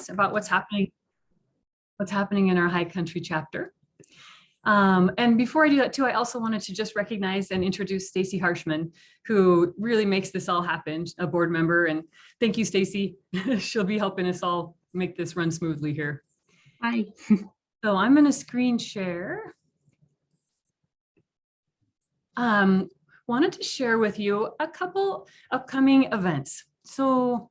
about what's happening in our High Country chapter. And before I do that too, I also wanted to just recognize and introduce Stacy Harshman, who really makes this all happen, a board member. And thank you, Stacy. She'll be helping us all make this run smoothly here. Hi. So I'm going to screen share. Wanted to share with you a couple upcoming events. So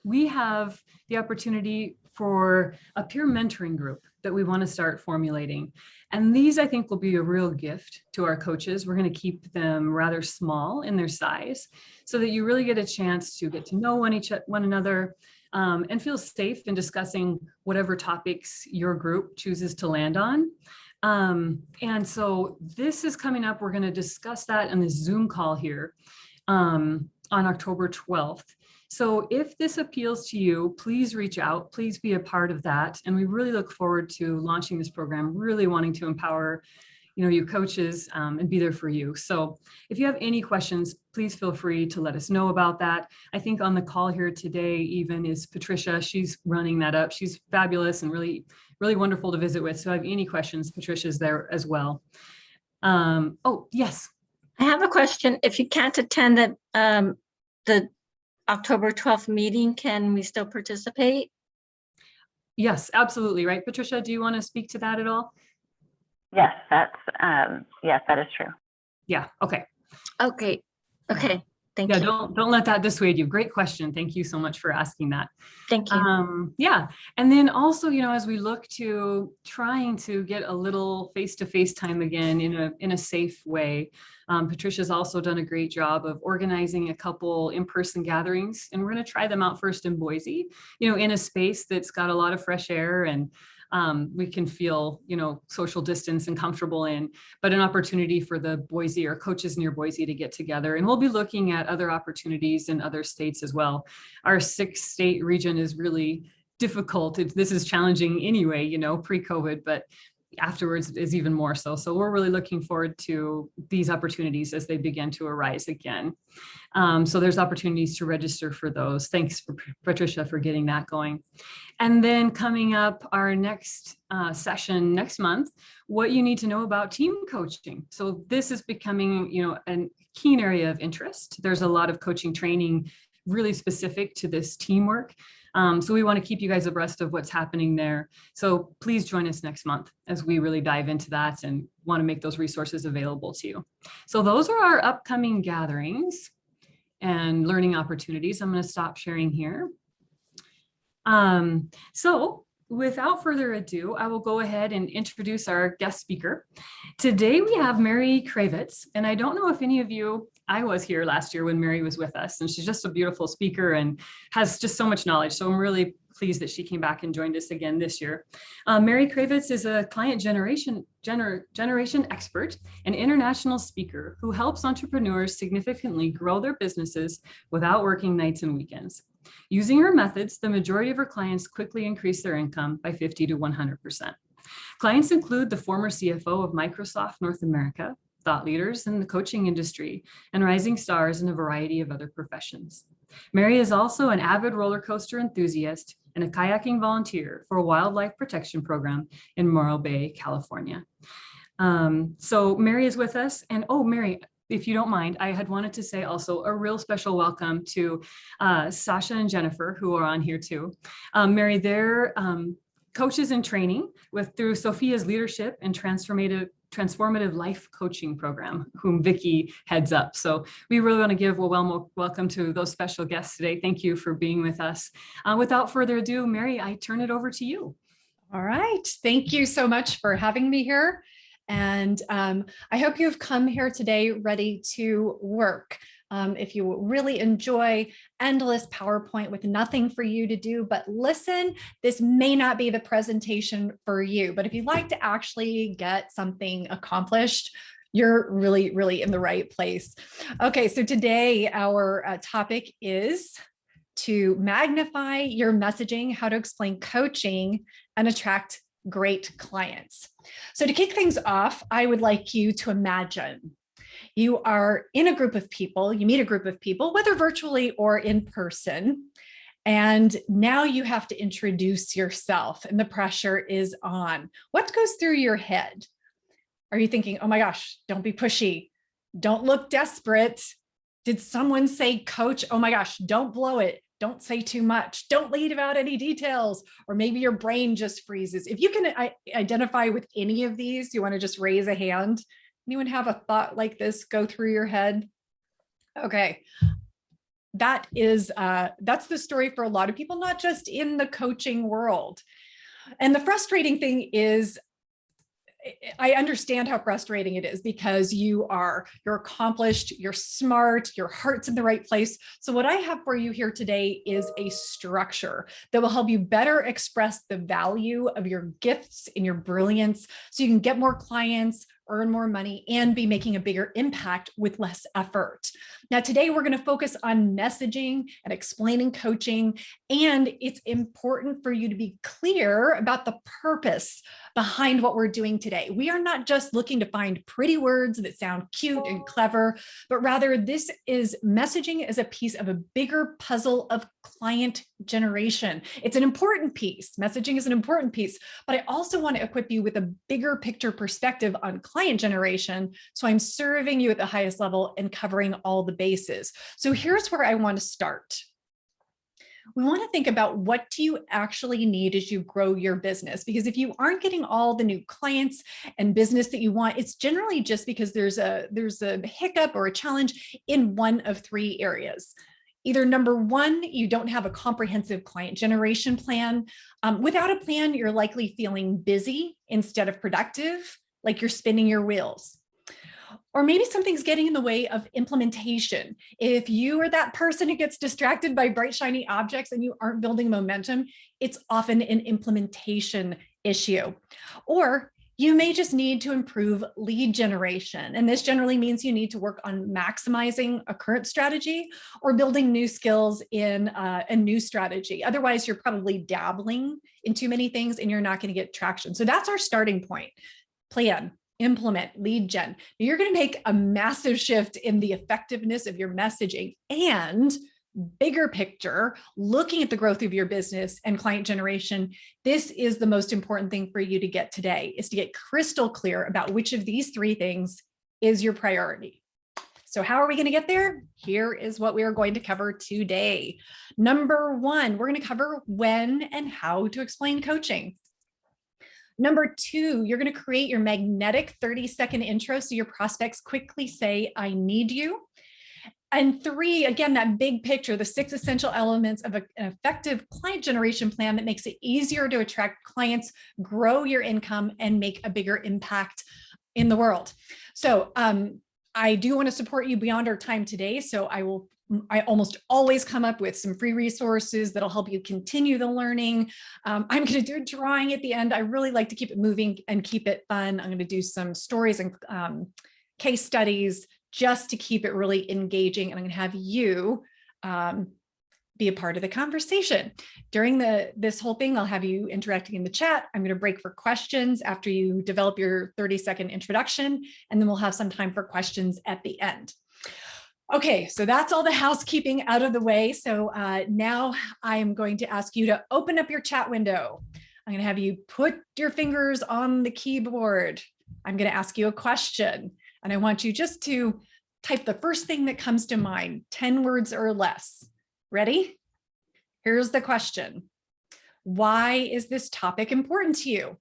we have the opportunity for a peer mentoring group that we want to start formulating. And these, I think, will be a real gift to our coaches. We're going to keep them rather small in their size so that you really get a chance to get to know one another and feel safe in discussing whatever topics your group chooses to land on. And so this is coming up. We're going to discuss that in the Zoom call here on October 12th. So if this appeals to you, please reach out, please be a part of that. And we really look forward to launching this program, really wanting to empower, you coaches and be there for you. So if you have any questions, please feel free to let us know about that. I think on the call here today even is Patricia. She's running that up. She's fabulous and really, really wonderful to visit with. So if I have any questions, Patricia's there as well. Oh, yes. I have a question. If you can't attend the October 12th meeting, can we still participate? Yes, absolutely. Right. Patricia, do you want to speak to that at all? Yes, yes, that is true. Yeah. Okay. Okay. Thank you. Don't let that dissuade you. Great question. Thank you so much for asking that. Thank you. Yeah. And then also, as we look to trying to get a little face-to-face time again in a safe way, Patricia's also done a great job of organizing a couple in-person gatherings, and we're going to try them out first in Boise, in a space that's got a lot of fresh air and we can feel, social distance and comfortable in, but an opportunity for the Boise or coaches near Boise to get together. And we'll be looking at other opportunities in other states as well. Our 6-state region is really difficult. This is challenging anyway, pre-COVID, but afterwards is even more so. So we're really looking forward to these opportunities as they begin to arise again. So there's opportunities to register for those. Thanks, Patricia, for getting that going. And then coming up, our next session next month, what you need to know about team coaching. So this is becoming, a keen area of interest. There's a lot of coaching training really specific to this teamwork. So we want to keep you guys abreast of what's happening there. So please join us next month as we really dive into that and want to make those resources available to you. So those are our upcoming gatherings and learning opportunities. I'm going to stop sharing here. So without further ado, I will go ahead and introduce our guest speaker. Today we have Mary Kravitz, and I don't know if any of you, I was here last year when Mary was with us, and she's just a beautiful speaker and has just so much knowledge. So I'm really pleased that she came back and joined us again this year. Mary Kravitz is a client generation expert and international speaker who helps entrepreneurs significantly grow their businesses without working nights and weekends. Using her methods, the majority of her clients quickly increase their income by 50 to 100%. Clients include the former CFO of Microsoft North America, thought leaders in the coaching industry, and rising stars in a variety of other professions. Mary is also an avid roller coaster enthusiast and a kayaking volunteer for a wildlife protection program in Morro Bay, California. So Mary is with us, and Mary, if you don't mind, I had wanted to say also a real special welcome to Sasha and Jennifer, who are on here too. Mary, they're coaches in training through Sophia's leadership and transformative life coaching program, whom Vicki heads up. So we really want to give a warm welcome to those special guests today. Thank you for being with us. Without further ado, Mary, I turn it over to you. All right. Thank you so much for having me here. And I hope you've come here today ready to work. If you really enjoy endless PowerPoint with nothing for you to do but listen, this may not be the presentation for you. But if you'd like to actually get something accomplished, you're really, really in the right place. Okay, so today our topic is to magnify your messaging, how to explain coaching and attract great clients. So to kick things off, I would like you to imagine you are in a group of people, you meet a group of people, whether virtually or in person, And now you have to introduce yourself and the pressure is on. What goes through your head? Are you thinking, oh my gosh, don't be pushy. Don't look desperate. Did someone say coach? Oh my gosh, don't blow it. Don't say too much. Don't leave out any details. Or maybe your brain just freezes. If you can identify with any of these, you want to just raise a hand. Anyone have a thought like this go through your head? Okay. That's the story for a lot of people, not just in the coaching world. And the frustrating thing is, I understand how frustrating it is because you're accomplished, you're smart, your heart's in the right place. So what I have for you here today is a structure that will help you better express the value of your gifts and your brilliance so you can get more clients, earn more money, and be making a bigger impact with less effort. Now, today we're going to focus on messaging and explaining coaching, and it's important for you to be clear about the purpose behind what we're doing today. We are not just looking to find pretty words that sound cute and clever, but rather this is messaging as a piece of a bigger puzzle of client generation. It's an important piece. Messaging is an important piece, but I also want to equip you with a bigger picture perspective on client generation. So I'm serving you at the highest level and covering all the bases. So here's where I want to start. We want to think about what do you actually need as you grow your business? Because if you aren't getting all the new clients and business that you want, it's generally just because there's a hiccup or a challenge in one of three areas. Either number one, you don't have a comprehensive client generation plan. Without a plan, you're likely feeling busy instead of productive, like you're spinning your wheels. Or maybe something's getting in the way of implementation. If you are that person who gets distracted by bright, shiny objects and you aren't building momentum, it's often an implementation issue. Or you may just need to improve lead generation. And this generally means you need to work on maximizing a current strategy or building new skills in a new strategy. Otherwise, you're probably dabbling in too many things and you're not going to get traction. So that's our starting point. Plan, implement, lead gen. You're going to make a massive shift in the effectiveness of your messaging and bigger picture, looking at the growth of your business and client generation. This is the most important thing for you to get today, is to get crystal clear about which of these three things is your priority. So how are we going to get there? Here is what we are going to cover today. Number one, we're going to cover when and how to explain coaching. Number two, you're going to create your magnetic 30-second intro so your prospects quickly say, I need you. And three, again, that big picture, the 6 essential elements of an effective client generation plan that makes it easier to attract clients, grow your income, and make a bigger impact in the world. So I do want to support you beyond our time today. So I almost always come up with some free resources that'll help you continue the learning. I'm going to do a drawing at the end. I really like to keep it moving and keep it fun. I'm going to do some stories and case studies just to keep it really engaging. And I'm going to have you be a part of the conversation. During this whole thing, I'll have you interacting in the chat. I'm going to break for questions after you develop your 30-second introduction, and then we'll have some time for questions at the end. Okay, so that's all the housekeeping out of the way. So now I'm going to ask you to open up your chat window. I'm going to have you put your fingers on the keyboard. I'm going to ask you a question, and I want you just to type the first thing that comes to mind, 10 words or less. Ready? Here's the question. Why is this topic important to you?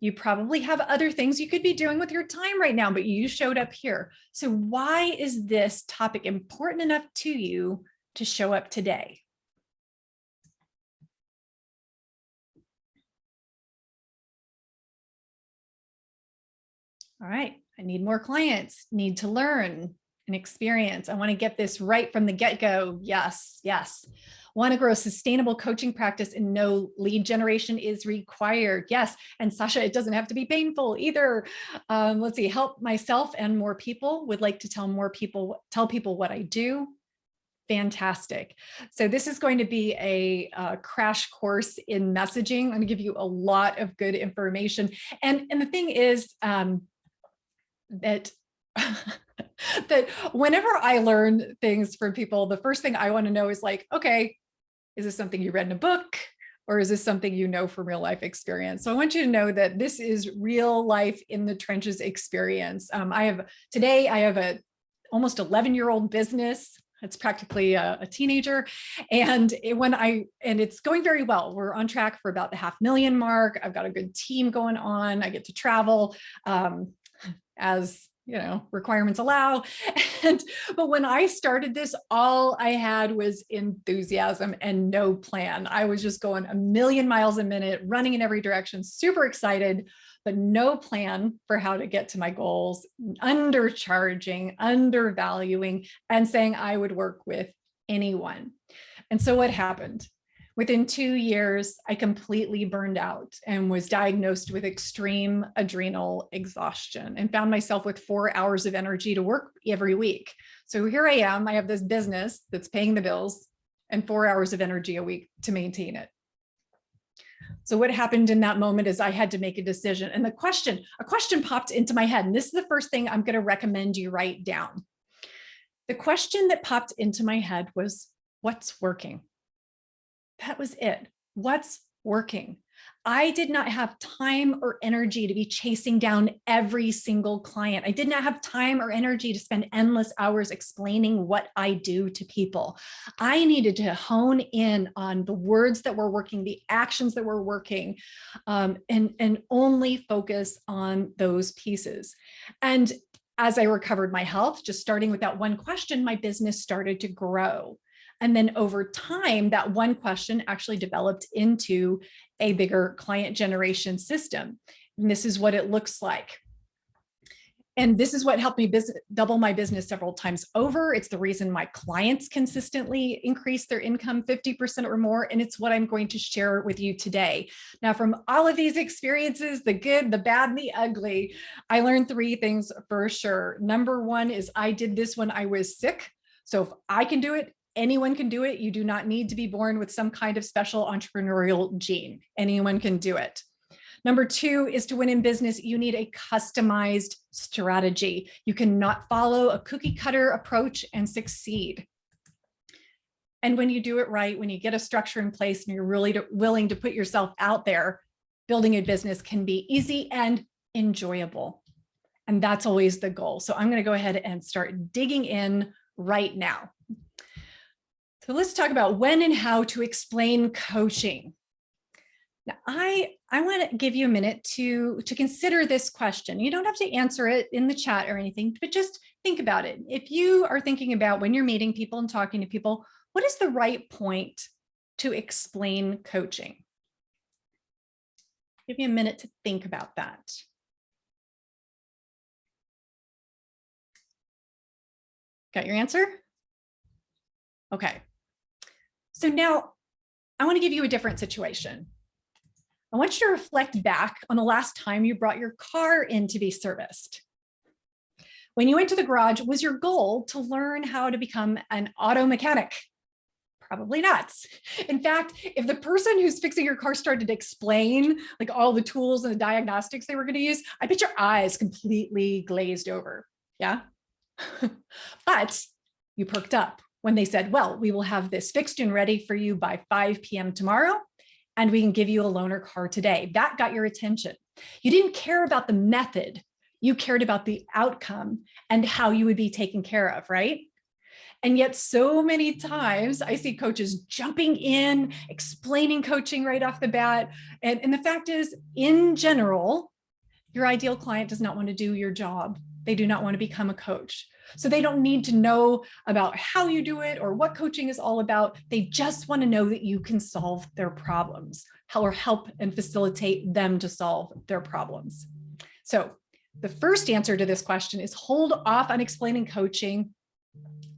You probably have other things you could be doing with your time right now, but you showed up here. So why is this topic important enough to you to show up today? All right, I need more clients, need to learn and experience. I want to get this right from the get-go. Yes, yes. Want to grow a sustainable coaching practice and no lead generation is required. Yes. And Sasha, it doesn't have to be painful either. Let's see, help myself and more people, would like to tell people what I do. Fantastic. So this is going to be a crash course in messaging. I'm going to give you a lot of good information. And the thing is that that whenever I learn things from people, the first thing I want to know is like, okay, Is this something you read in a book? Or is this something you know from real life experience? So I want you to know that this is real life in the trenches experience. I have a almost 11-year-old business. It's practically a teenager. And it's going very well. We're on track for about the 500,000 mark. I've got a good team going on. I get to travel as requirements allow. But when I started this, all I had was enthusiasm and no plan. I was just going a million miles a minute, running in every direction, super excited, but no plan for how to get to my goals, undercharging, undervaluing, and saying I would work with anyone. And so what happened? Within 2 years, I completely burned out and was diagnosed with extreme adrenal exhaustion and found myself with 4 hours of energy to work every week. So here I am, I have this business that's paying the bills and 4 hours of energy a week to maintain it. So what happened in that moment is I had to make a decision, and a question popped into my head. And this is the first thing I'm going to recommend you write down. The question that popped into my head was, what's working? That was it. What's working? I did not have time or energy to be chasing down every single client. I did not have time or energy to spend endless hours explaining what I do to people. I needed to hone in on the words that were working, the actions that were working, and only focus on those pieces. And as I recovered my health, just starting with that one question, my business started to grow. And then over time, that one question actually developed into a bigger client generation system. And this is what it looks like. And this is what helped me double my business several times over. It's the reason my clients consistently increase their income 50% or more. And it's what I'm going to share with you today. Now, from all of these experiences, the good, the bad, and the ugly, I learned 3 things for sure. Number 1 is I did this when I was sick. So if I can do it, anyone can do it. You do not need to be born with some kind of special entrepreneurial gene. Anyone can do it. Number 2 is to win in business, you need a customized strategy. You cannot follow a cookie cutter approach and succeed. And when you do it right, when you get a structure in place and you're really willing to put yourself out there, building a business can be easy and enjoyable. And that's always the goal. So I'm going to go ahead and start digging in right now. So let's talk about when and how to explain coaching. Now, I want to give you a minute to consider this question. You don't have to answer it in the chat or anything, but just think about it. If you are thinking about when you're meeting people and talking to people, what is the right point to explain coaching? Give you a minute to think about that. Got your answer? Okay. So now I want to give you a different situation. I want you to reflect back on the last time you brought your car in to be serviced. When you went to the garage, was your goal to learn how to become an auto mechanic? Probably not. In fact, if the person who's fixing your car started to explain like all the tools and the diagnostics they were going to use, I bet your eyes completely glazed over. Yeah. But you perked up when they said, well, we will have this fixed and ready for you by 5 p.m. tomorrow, and we can give you a loaner car today. That got your attention. You didn't care about the method. You cared about the outcome and how you would be taken care of, right? And yet so many times I see coaches jumping in, explaining coaching right off the bat. And the fact is, in general, your ideal client does not want to do your job. They do not want to become a coach. So they don't need to know about how you do it or what coaching is all about. They just want to know that you can solve their problems or help and facilitate them to solve their problems. So the first answer to this question is hold off on explaining coaching,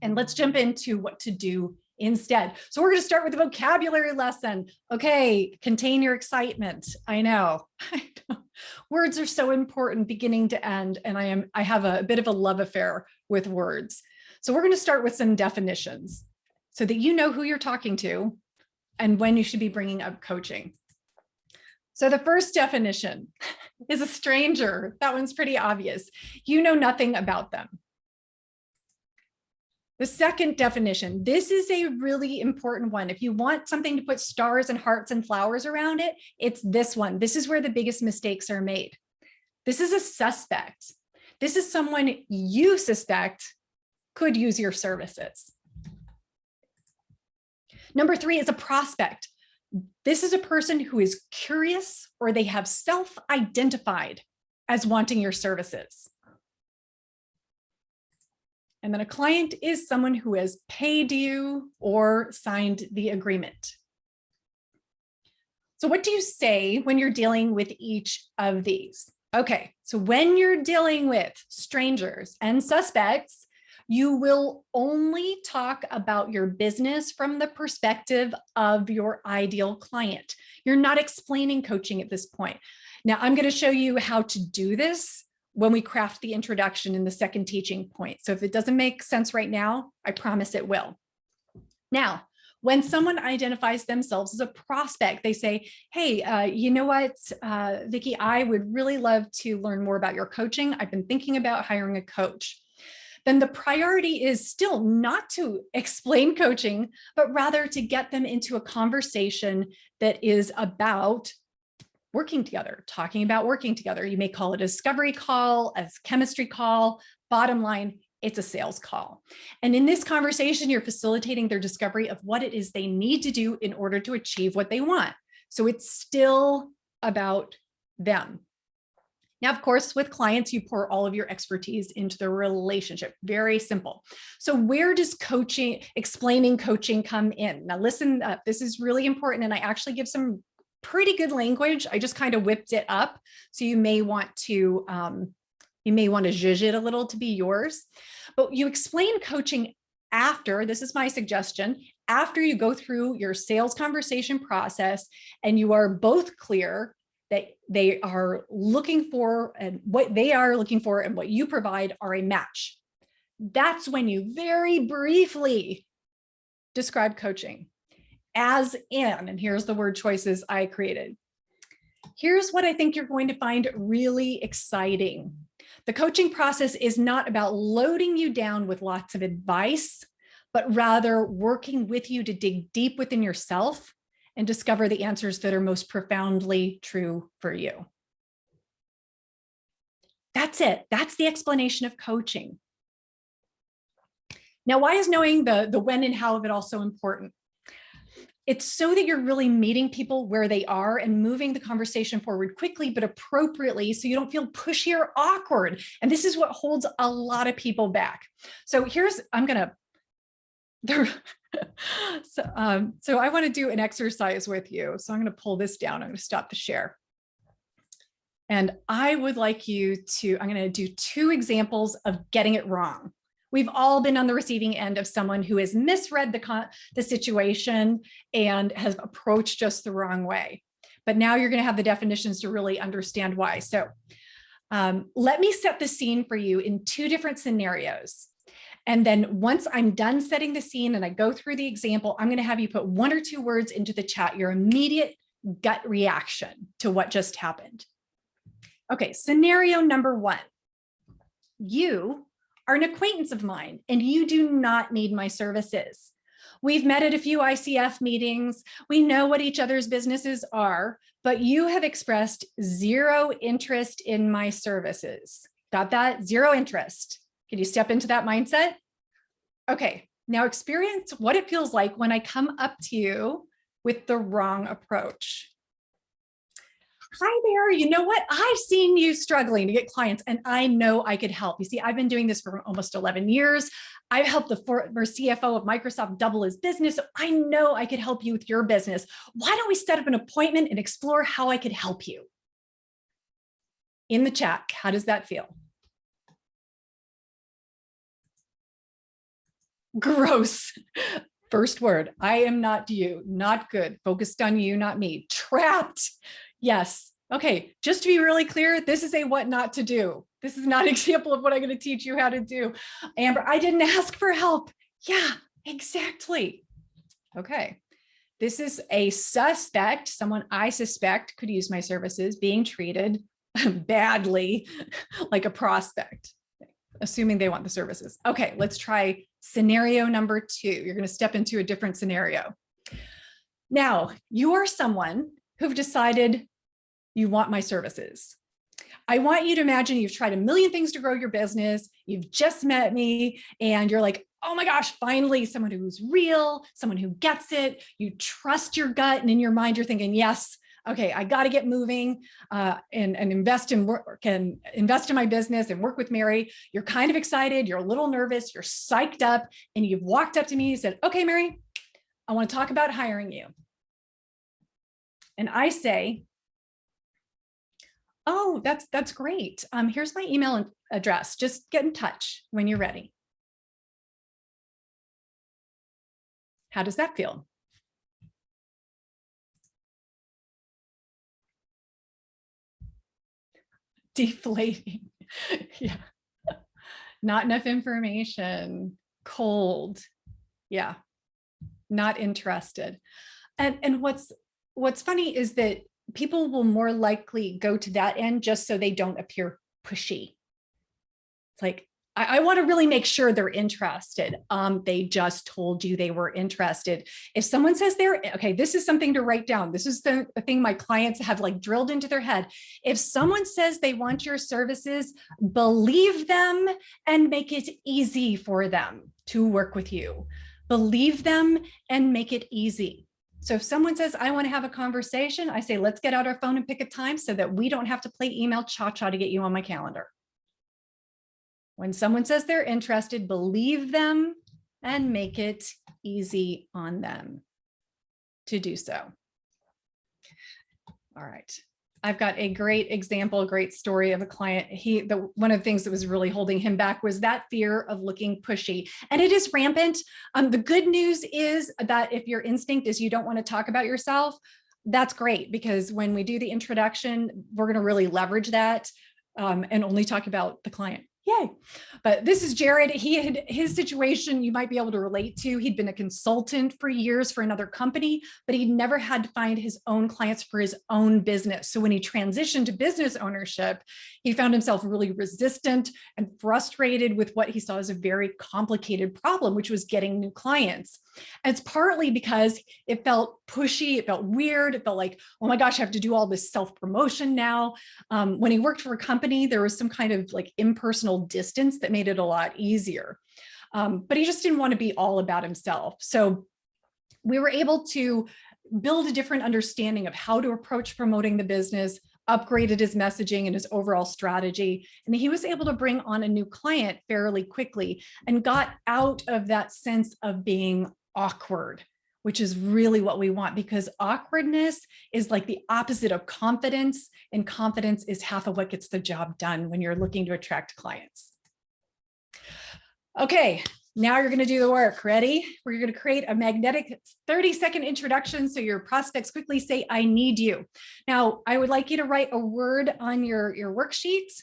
and let's jump into what to do instead. So we're going to start with a vocabulary lesson. Okay, contain your excitement. I know. Words are so important beginning to end, and I have a bit of a love affair with words. So we're going to start with some definitions so that you know who you're talking to and when you should be bringing up coaching. So the first definition is a stranger. That one's pretty obvious. You know nothing about them. The second definition, this is a really important one. If you want something to put stars and hearts and flowers around it, it's this one. This is where the biggest mistakes are made. This is a suspect. This is someone you suspect could use your services. Number 3 is a prospect. This is a person who is curious or they have self-identified as wanting your services. And then a client is someone who has paid you or signed the agreement. So what do you say when you're dealing with each of these? Okay, so when you're dealing with strangers and suspects, you will only talk about your business from the perspective of your ideal client. You're not explaining coaching at this point. Now, I'm going to show you how to do this when we craft the introduction in the second teaching point. So if it doesn't make sense right now, I promise it will. Now, when someone identifies themselves as a prospect, they say, hey, you know what, Vicki, I would really love to learn more about your coaching. I've been thinking about hiring a coach. Then the priority is still not to explain coaching, but rather to get them into a conversation that is about working together, talking about working together. You may call it a discovery call, a chemistry call. Bottom line, it's a sales call. And in this conversation, you're facilitating their discovery of what it is they need to do in order to achieve what they want. So it's still about them. Now, of course, with clients, you pour all of your expertise into the relationship. Very simple. So where does coaching, explaining coaching come in? Now, listen, this is really important. And I actually give some pretty good language. I just kind of whipped it up. So you may want to zhuzh it a little to be yours, but you explain coaching after, this is my suggestion, after you go through your sales conversation process and you are both clear that they are looking for and what they are looking for and what you provide are a match. That's when you very briefly describe coaching. As in, and here's the word choices I created. Here's what I think you're going to find really exciting. The coaching process is not about loading you down with lots of advice, but rather working with you to dig deep within yourself and discover the answers that are most profoundly true for you. That's it. That's the explanation of coaching. Now, why is knowing the when and how of it all so important? It's so that you're really meeting people where they are and moving the conversation forward quickly, but appropriately, so you don't feel pushy or awkward. And this is what holds a lot of people back. So here's, so I want to do an exercise with you. So I'm going to pull this down. I'm going to stop the share. And I would like you to, I'm going to do 2 examples of getting it wrong. We've all been on the receiving end of someone who has misread the situation and has approached just the wrong way. But now you're going to have the definitions to really understand why. So let me set the scene for you in 2 different scenarios. And then once I'm done setting the scene and I go through the example, I'm going to have you put 1 or 2 words into the chat, your immediate gut reaction to what just happened. Okay, scenario number 1. You are an acquaintance of mine and you do not need my services. We've met at a few ICF meetings. We know what each other's businesses are, but you have expressed 0 interest in my services. Got that? 0 interest. Can you step into that mindset? Okay, now experience what it feels like when I come up to you with the wrong approach. Hi there, you know what? I've seen you struggling to get clients and I know I could help. You see, I've been doing this for almost 11 years. I've helped the former CFO of Microsoft double his business. So I know I could help you with your business. Why don't we set up an appointment and explore how I could help you? In the chat, how does that feel? Gross. First word, I am not you, not good, focused on you, not me, trapped. Yes. Okay. Just to be really clear, this is a what not to do. This is not an example of what I'm going to teach you how to do. Amber, I didn't ask for help. Yeah, exactly. Okay. This is a suspect, someone I suspect could use my services, being treated badly like a prospect. assuming they want the services. Okay, let's try scenario number 2. You're going to step into a different scenario. Now, you are someone who've decided you want my services. I want you to imagine you've tried a million things to grow your business. You've just met me and you're like, oh my gosh, finally someone who's real, someone who gets it. You trust your gut, and in your mind, you're thinking, yes, okay, I got to get moving and invest in work and invest in my business and work with Mary. You're kind of excited. You're a little nervous. You're psyched up, and you've walked up to me and said, okay, Mary, I want to talk about hiring you. And I say, oh, that's great. Here's my email address. Just get in touch when you're ready. How does that feel? Deflating. Yeah. Not enough information. Cold. Yeah. Not interested. And what's funny is that people will more likely go to that end just so they don't appear pushy. It's like, I want to really make sure they're interested. They just told you they were interested. If someone says okay, this is something to write down. This is the thing my clients have like drilled into their head. If someone says they want your services, believe them and make it easy for them to work with you. Believe them and make it easy. So if someone says, I want to have a conversation, I say, let's get out our phone and pick a time so that we don't have to play email cha-cha to get you on my calendar. When someone says they're interested, believe them and make it easy on them to do so. All right. I've got a great example, a great story of a client. One of the things that was really holding him back was that fear of looking pushy. And it is rampant. The good news is that if your instinct is you don't want to talk about yourself, that's great, because when we do the introduction, we're going to really leverage that and only talk about the client. Yay. But this is Jared. His situation you might be able to relate to. He'd been a consultant for years for another company, but he'd never had to find his own clients for his own business. So when he transitioned to business ownership, he found himself really resistant and frustrated with what he saw as a very complicated problem, which was getting new clients. And it's partly because it felt pushy, it felt weird, it felt like, oh my gosh, I have to do all this self-promotion now. When he worked for a company, there was some kind of like impersonal distance that made it a lot easier. But he just didn't want to be all about himself. So we were able to build a different understanding of how to approach promoting the business, upgraded his messaging and his overall strategy. And he was able to bring on a new client fairly quickly and got out of that sense of being awkward, which is really what we want, because awkwardness is like the opposite of confidence, and confidence is half of what gets the job done when you're looking to attract clients. Okay, now you're going to do the work. Ready? We're going to create a magnetic 30-second introduction so your prospects quickly say, I need you. Now, I would like you to write a word on your worksheets.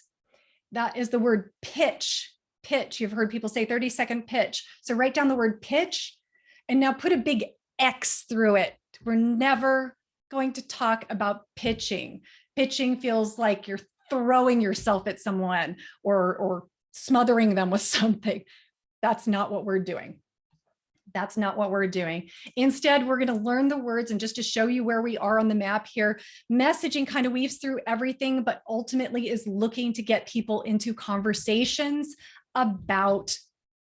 That is the word pitch. Pitch. You've heard people say 30-second pitch. So write down the word pitch and now put a big X through it. We're never going to talk about pitching. Pitching feels like you're throwing yourself at someone or smothering them with something. That's not what we're doing. That's not what we're doing. Instead, we're going to learn the words, and just to show you where we are on the map here, messaging kind of weaves through everything, but ultimately is looking to get people into conversations about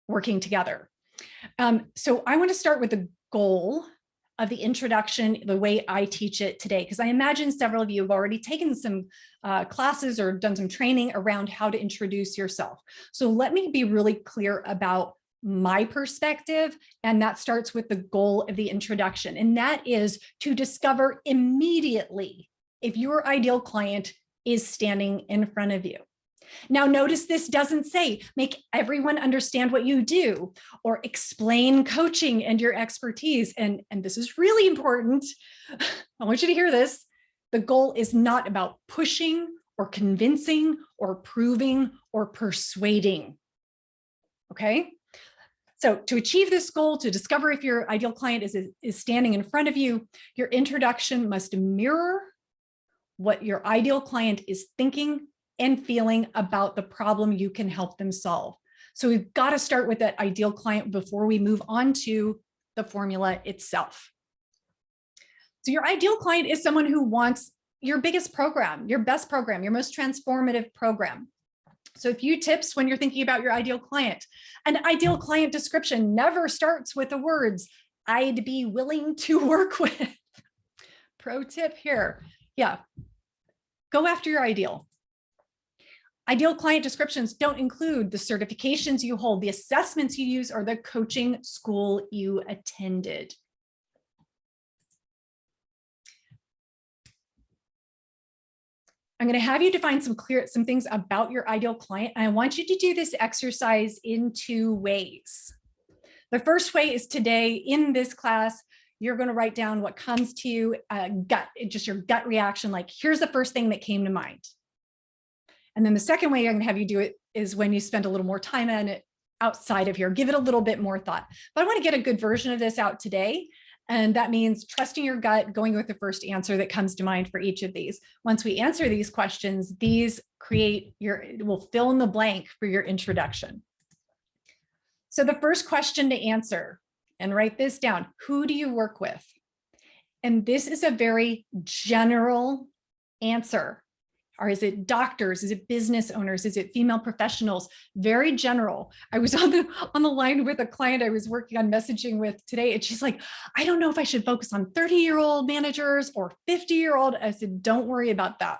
working together. So I want to start with the goal of the introduction, the way I teach it today, because I imagine several of you have already taken some classes or done some training around how to introduce yourself. So let me be really clear about my perspective, and that starts with the goal of the introduction, and that is to discover immediately if your ideal client is standing in front of you. Now, notice this doesn't say make everyone understand what you do or explain coaching and your expertise. And this is really important. I want you to hear this. The goal is not about pushing or convincing or proving or persuading. Okay. So to achieve this goal, to discover if your ideal client is standing in front of you, your introduction must mirror what your ideal client is thinking and feeling about the problem you can help them solve. So we've got to start with that ideal client before we move on to the formula itself. So your ideal client is someone who wants your biggest program, your best program, your most transformative program. So a few tips when you're thinking about your ideal client. An ideal client description never starts with the words, I'd be willing to work with. Pro tip here. Yeah, go after your ideal. Ideal client descriptions don't include the certifications you hold, the assessments you use, or the coaching school you attended. I'm going to have you define some things about your ideal client. And I want you to do this exercise in 2 ways. The first way is today in this class, you're going to write down what comes to you, just your gut reaction, like here's the first thing that came to mind. And then the second way I'm going to have you do it is when you spend a little more time on it outside of here, give it a little bit more thought. But I want to get a good version of this out today. And that means trusting your gut, going with the first answer that comes to mind for each of these. Once we answer these questions, these will fill in the blank for your introduction. So the first question to answer, and write this down, who do you work with? And this is a very general answer. Or is it doctors? Is it business owners? Is it female professionals? Very general. I was on the line with a client I was working on messaging with today, and she's like, I don't know if I should focus on 30-year-old managers or 50-year-old. I said, don't worry about that.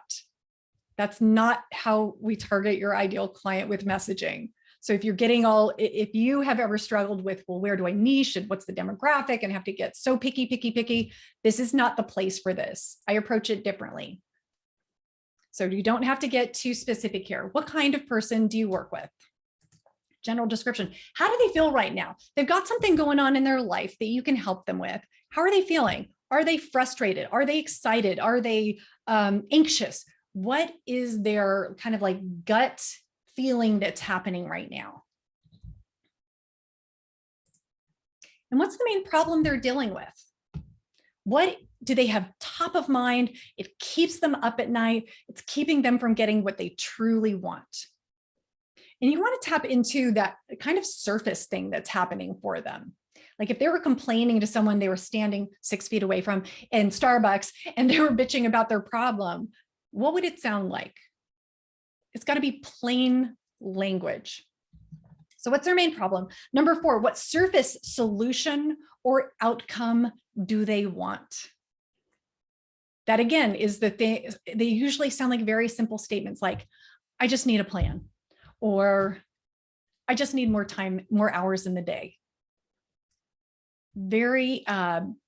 That's not how we target your ideal client with messaging. So if if you have ever struggled with, well, where do I niche and what's the demographic and have to get so picky, this is not the place for this. I approach it differently. So you don't have to get too specific here. What kind of person do you work with? General description. How do they feel right now? They've got something going on in their life that you can help them with. How are they feeling? Are they frustrated? Are they excited? Are they anxious? What is their kind of like gut feeling that's happening right now? And what's the main problem they're dealing with? What do they have top of mind? It keeps them up at night. It's keeping them from getting what they truly want. And you want to tap into that kind of surface thing that's happening for them. Like if they were complaining to someone they were standing 6 feet away from in Starbucks and they were bitching about their problem, what would it sound like? It's got to be plain language. So what's their main problem? Number 4, what surface solution or outcome do they want? That again is the thing. They usually sound like very simple statements like, I just need a plan, or I just need more time, more hours in the day. Very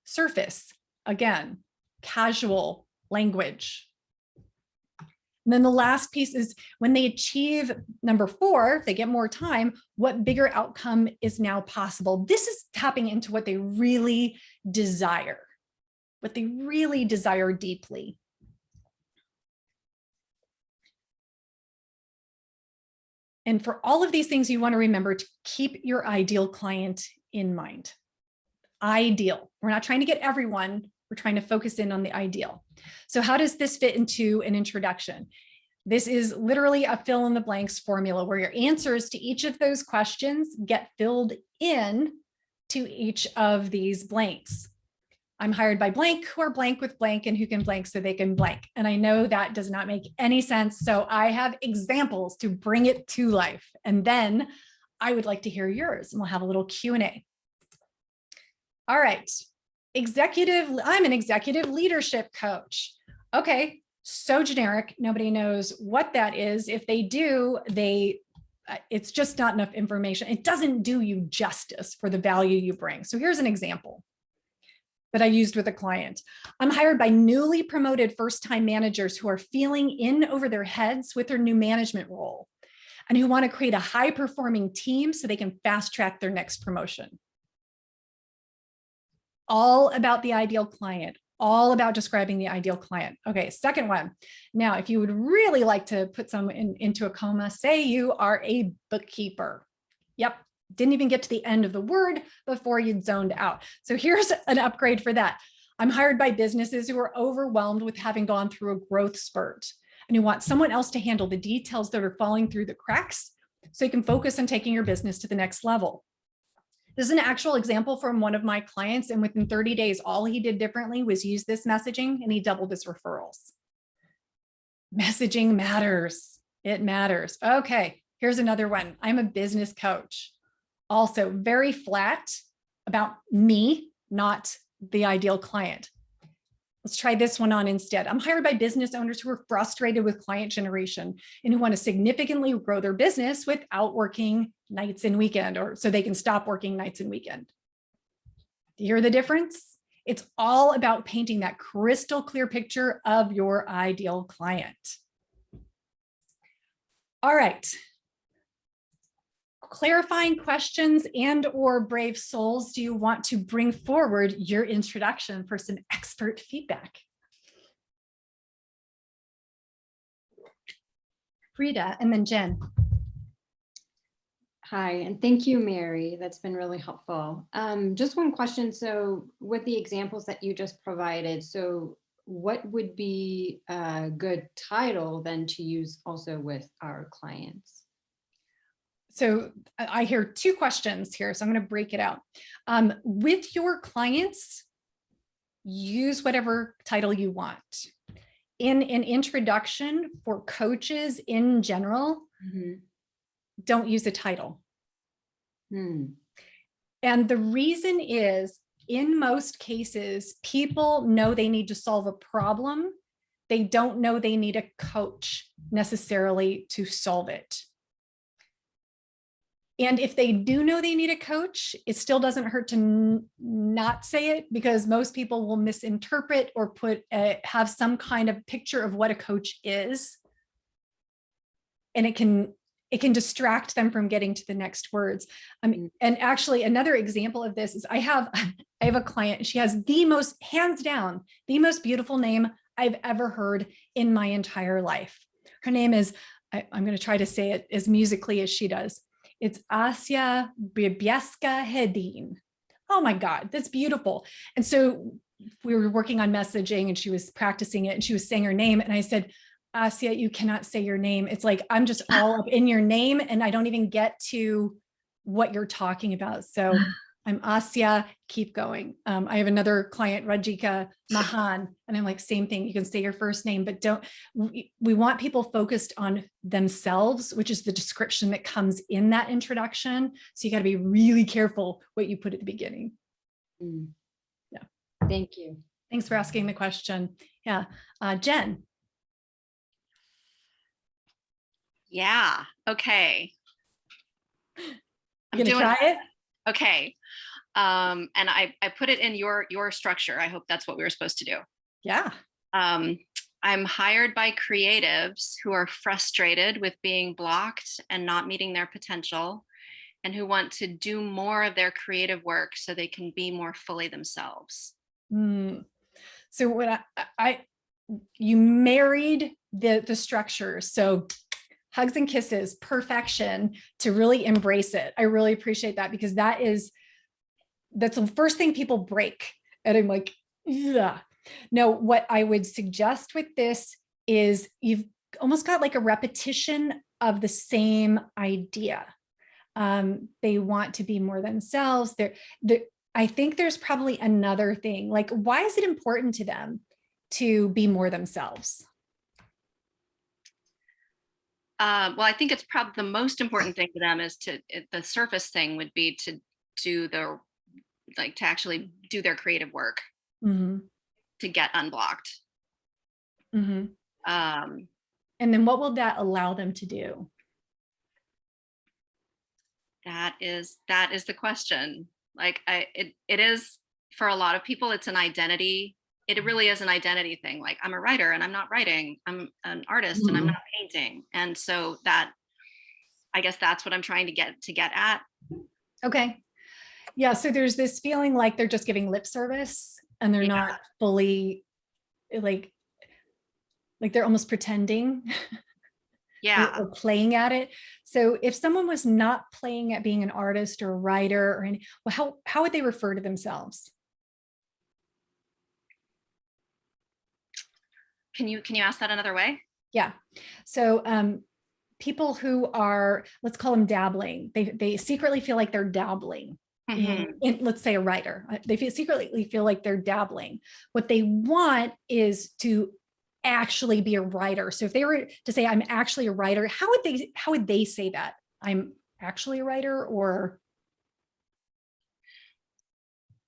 surface, again, casual language. And then the last piece is when they achieve number 4, if they get more time, what bigger outcome is now possible? This is tapping into what they really desire, what they really desire deeply. And for all of these things, you want to remember to keep your ideal client in mind. Ideal. We're not trying to get everyone. We're trying to focus in on the ideal. So how does this fit into an introduction? This is literally a fill in the blanks formula where your answers to each of those questions get filled in to each of these blanks. I'm hired by blank who are blank with blank and who can blank so they can blank. And I know that does not make any sense. So I have examples to bring it to life. And then I would like to hear yours and we'll have a little Q&A. All right. I'm an executive leadership coach. Okay, so generic. Nobody knows what that is. If they do, it's just not enough information. It doesn't do you justice for the value you bring. So here's an example that I used with a client. I'm hired by newly promoted first-time managers who are feeling in over their heads with their new management role and who want to create a high-performing team so they can fast-track their next promotion. All about the ideal client, all about describing the ideal client. Okay, second one. Now, if you would really like to put someone into a coma, say you are a bookkeeper. Yep, didn't even get to the end of the word before you'd zoned out. So here's an upgrade for that. I'm hired by businesses who are overwhelmed with having gone through a growth spurt and you want someone else to handle the details that are falling through the cracks so you can focus on taking your business to the next level. This is an actual example from one of my clients, and within 30 days, all he did differently was use this messaging, and he doubled his referrals. Messaging matters. It matters. Okay, here's another one. I'm a business coach. Also very flat about me, not the ideal client. Let's try this one on instead. I'm hired by business owners who are frustrated with client generation and who want to significantly grow their business without working nights and weekend, or so they can stop working nights and weekend. Do you hear the difference? It's all about painting that crystal clear picture of your ideal client. All right. Clarifying questions and or brave souls, do you want to bring forward your introduction for some expert feedback? Frida and then Jen. Hi, and thank you, Mary. That's been really helpful. Just one question. So with the examples that you just provided, so what would be a good title then to use also with our clients? So I hear two questions here, so I'm going to break it out. With your clients, use whatever title you want. In an introduction for coaches in general, don't use a title. And the reason is, in most cases, people know they need to solve a problem. They don't know they need a coach necessarily to solve it. And if they do know they need a coach, it still doesn't hurt to not say it, because most people will misinterpret or have some kind of picture of what a coach is. And it can distract them from getting to the next words. And actually another example of this is I have a client, she has the most, hands down, the most beautiful name I've ever heard in my entire life. Her name is, I'm going to try to say it as musically as she does. It's Asia Bibieska Hedin. Oh my God, that's beautiful. And so we were working on messaging and she was practicing it and she was saying her name. And I said, Asia, you cannot say your name. It's like, I'm just all up in your name and I don't even get to what you're talking about. So I'm Asia, keep going. I have another client, Rajika Mahan, and I'm like, same thing. You can say your first name, but we want people focused on themselves, which is the description that comes in that introduction. So you got to be really careful what you put at the beginning. Yeah. Thank you. Thanks for asking the question. Yeah. Jen. Yeah. Okay. You gonna try it? Okay. And I put it in your structure. I hope that's what we were supposed to do. Yeah. I'm hired by creatives who are frustrated with being blocked and not meeting their potential, and who want to do more of their creative work so they can be more fully themselves. So when you married the structure. So hugs and kisses, perfection, to really embrace it. I really appreciate that, because that's the first thing people break. And I'm like, yeah. No, what I would suggest with this is you've almost got like a repetition of the same idea. They want to be more themselves. I think there's probably another thing, like, why is it important to them to be more themselves? Well, I think it's probably the most important thing to them is the surface thing would be to do to actually do their creative work, to get unblocked. And then what will that allow them to do? That is the question. Like it is, for a lot of people, it's an identity. It really is an identity thing. Like, I'm a writer and I'm not writing. I'm an artist and I'm not painting. And so I guess that's what I'm trying to get at. Okay. Yeah. So there's this feeling like they're just giving lip service and they're not fully like they're almost pretending. Yeah. Or playing at it. So if someone was not playing at being an artist or a writer or how would they refer to themselves? Can you ask that another way? Yeah. So people who are, let's call them dabbling, they secretly feel like they're dabbling in, let's say, a writer. Secretly feel like they're dabbling. What they want is to actually be a writer. So if they were to say, I'm actually a writer, how would they say that? I'm actually a writer, or?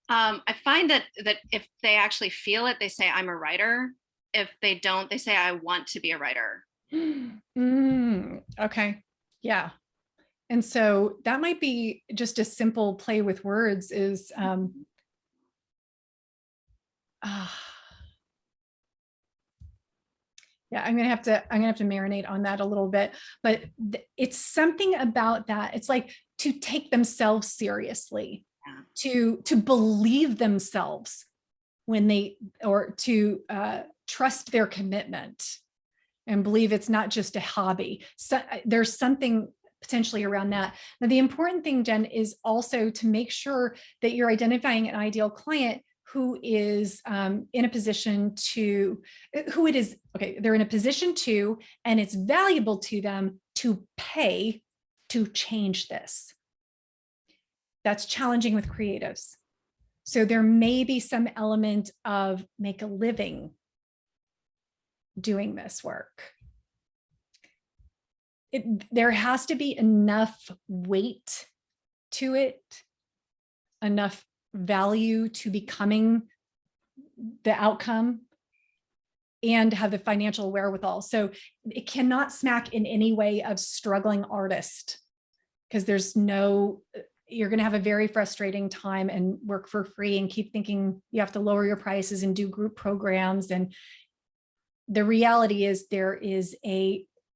I find that if they actually feel it, they say I'm a writer. If they don't, they say I want to be a writer. Okay. Yeah. And so that might be just a simple play with words is, yeah, I'm gonna have to marinate on that a little bit, but it's something about that. It's like to take themselves seriously, to believe themselves when they, or to trust their commitment and believe it's not just a hobby. So there's something potentially around that. Now, the important thing, Jen, is also to make sure that you're identifying an ideal client who is in a position to, they're in a position to, and it's valuable to them to pay to change this. That's challenging with creatives. So there may be some element of make a living doing this work. There has to be enough weight to it, enough value to becoming the outcome, and have the financial wherewithal. So it cannot smack in any way of struggling artist, because you're going to have a very frustrating time and work for free and keep thinking you have to lower your prices and do group programs. And the reality is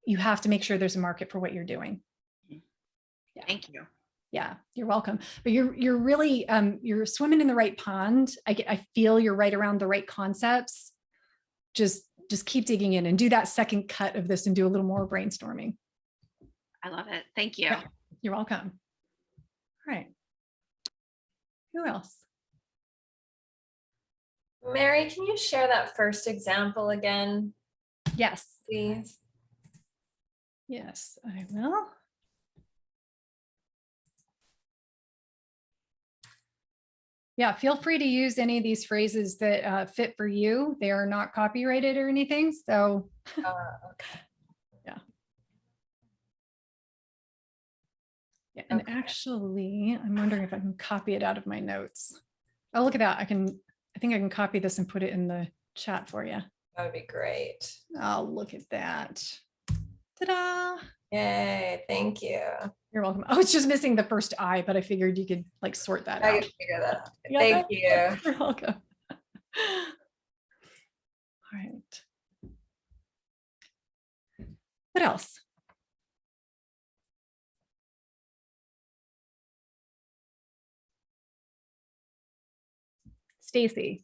you have to make sure there's a market for what you're doing. Yeah. Thank you. Yeah, you're welcome. But you're really, you're swimming in the right pond. I feel you're right around the right concepts. Just keep digging in and do that second cut of this and do a little more brainstorming. I love it. Thank you. Yeah, you're welcome. All right. Who else? Mary, can you share that first example again? Yes. Please. Yes, I will. Yeah, feel free to use any of these phrases that fit for you. They are not copyrighted or anything, so. Okay. Yeah. Yeah, and Okay. Actually, I'm wondering if I can copy it out of my notes. Oh, look at that. I think I can copy this and put it in the chat for you. That would be great. Oh, look at that. Ta-da. Yay, thank you. You're welcome. Oh, it's just missing the first I, but I figured you could like sort that I out. can figure that out. You got Thank that? you. You're welcome. All right. What else? Stacy.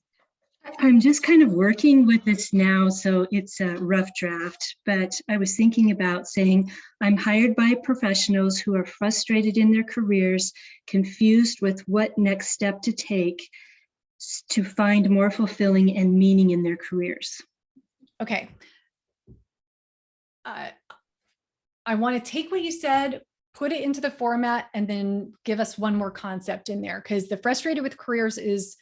I'm just kind of working with this now, so it's a rough draft, but I was thinking about saying, I'm hired by professionals who are frustrated in their careers, confused with what next step to take to find more fulfilling and meaning in their careers. Okay. I want to take what you said, put it into the format, and then give us one more concept in there, because the frustrated with careers is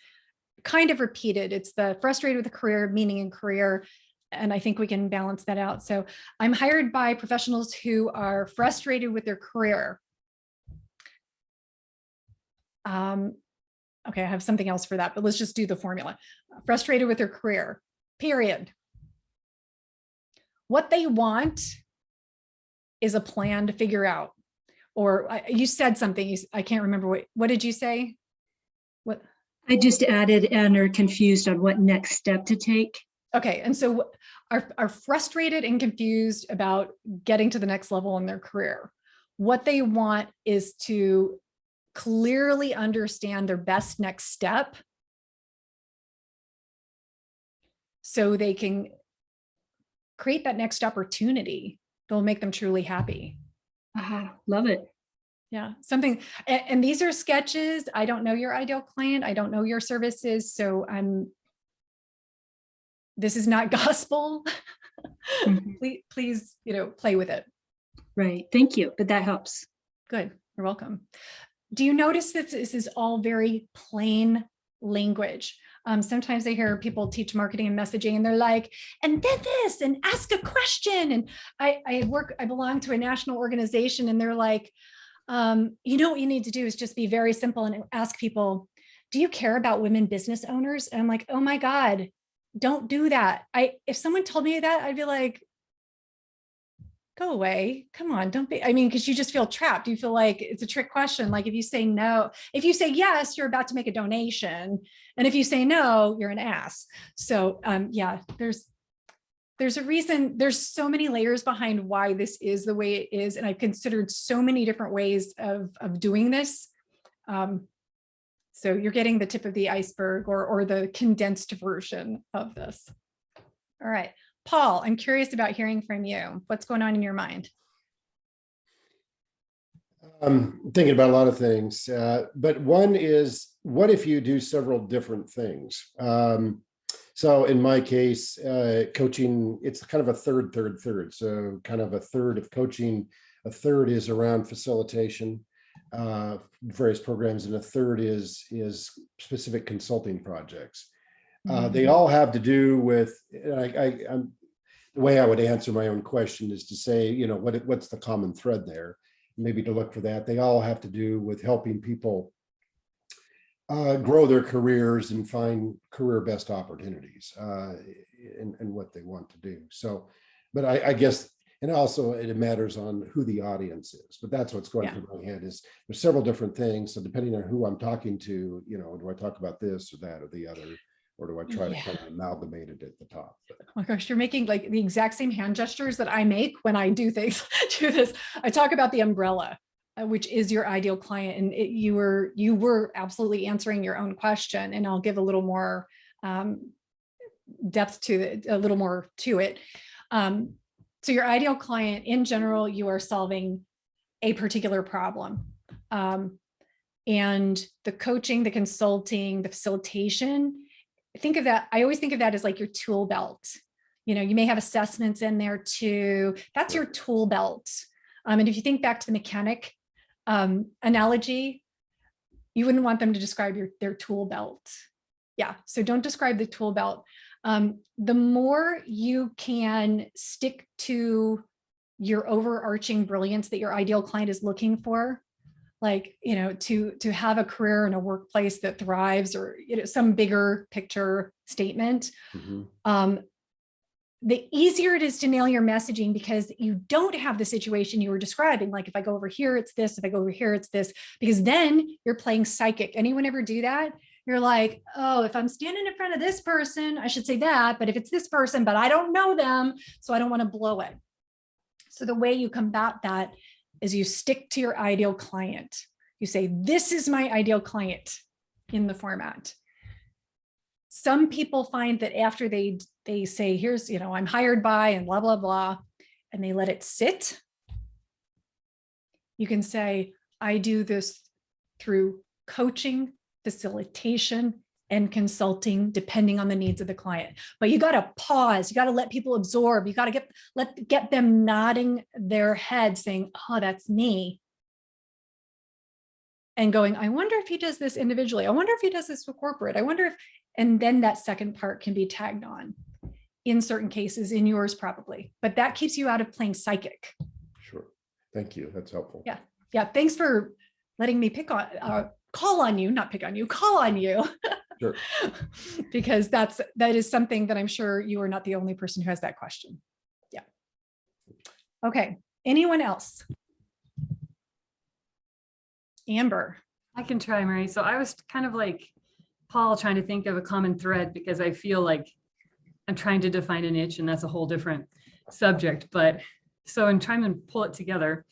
kind of repeated. It's the frustrated with a career, meaning in career, and I think we can balance that out. So I'm hired by professionals who are frustrated with their career. Okay, I have something else for that, but let's just do the formula. Frustrated with their career, period. What they want is a plan to figure out. Or you said something, I can't remember, what did you say? What? I just added and are confused on what next step to take. Okay, and so are frustrated and confused about getting to the next level in their career. What they want is to clearly understand their best next step so they can create that next opportunity that'll make them truly happy. Love it. Yeah, something, and these are sketches. I don't know your ideal client. I don't know your services. So this is not gospel. Mhm. Please, play with it. Right. Thank you. But that helps. Good. You're welcome. Do you notice that this is all very plain language? Sometimes I hear people teach marketing and messaging and they're like, and then this, and ask a question. And I belong to a national organization and they're like, what you need to do is just be very simple and ask people, do you care about women business owners? And I'm like, oh my God, don't do that. If someone told me that, I'd be like, go away. Come on, don't be, because you just feel trapped. You feel like it's a trick question. Like if you say no, if you say yes, you're about to make a donation. And if you say no, you're an ass. So yeah, there's a reason, there's so many layers behind why this is the way it is. And I've considered so many different ways of doing this. So you're getting the tip of the iceberg or the condensed version of this. All right. Paul, I'm curious about hearing from you. What's going on in your mind? I'm thinking about a lot of things, but one is, what if you do several different things? So in my case, coaching, it's kind of a third. So kind of a third of coaching, a third is around facilitation, various programs, and a third is specific consulting projects. They all have to do with, the way I would answer my own question is to say, what's the common thread there? Maybe to look for that. They all have to do with helping people grow their careers and find career best opportunities and what they want to do. So, but I guess, and also it matters on who the audience is, but that's what's going through my head is there's several different things. So depending on who I'm talking to, do I talk about this or that or the other? Or do I try to kind of amalgamate it at the top? Oh my gosh, you're making like the exact same hand gestures that I make when I do things, do this. I talk about the umbrella, which is your ideal client. And you were absolutely answering your own question. And I'll give a little more depth to it, a little more to it. So your ideal client in general, you are solving a particular problem. And the coaching, the consulting, the facilitation, think of that. I always think of that as like your tool belt. You may have assessments in there too. That's your tool belt. And if you think back to the mechanic analogy, you wouldn't want them to describe their tool belt. Yeah. So don't describe the tool belt. The more you can stick to your overarching brilliance that your ideal client is looking for, like, to have a career in a workplace that thrives or some bigger picture statement, the easier it is to nail your messaging because you don't have the situation you were describing. Like if I go over here, it's this, if I go over here, it's this, because then you're playing psychic. Anyone ever do that? You're like, oh, if I'm standing in front of this person, I should say that, but if it's this person, but I don't know them, so I don't want to blow it. So the way you combat that is you stick to your ideal client. You say, this is my ideal client in the format. Some people find that after they say, here's, I'm hired by and blah, blah, blah, and they let it sit. You can say, I do this through coaching, facilitation, and consulting, depending on the needs of the client. But you got to pause. You got to let people absorb. You got to get them nodding their head saying, oh, that's me. And going, I wonder if he does this individually. I wonder if he does this for corporate. I wonder if, and then that second part can be tagged on in certain cases, in yours probably, but that keeps you out of playing psychic. Sure. Thank you. That's helpful. Yeah. Yeah. Thanks for letting me call on you, not pick on you, call on you. Sure. Because that is something that I'm sure you are not the only person who has that question. Yeah. Okay. Anyone else? Amber. I can try, Mary. So I was kind of like Paul trying to think of a common thread because I feel like I'm trying to define a niche and that's a whole different subject. But so in trying to pull it together,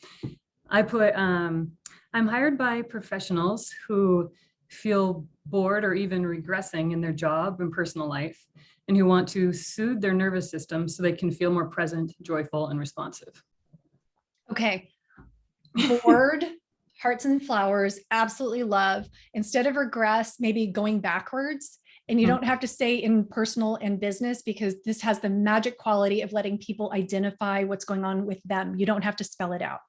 I put, I'm hired by professionals who feel bored or even regressing in their job and personal life and who want to soothe their nervous system so they can feel more present, joyful, and responsive. Okay. Bored, hearts and flowers, absolutely love. Instead of regress, maybe going backwards And you Hmm. don't have to say in personal and business, because this has the magic quality of letting people identify what's going on with them. You don't have to spell it out.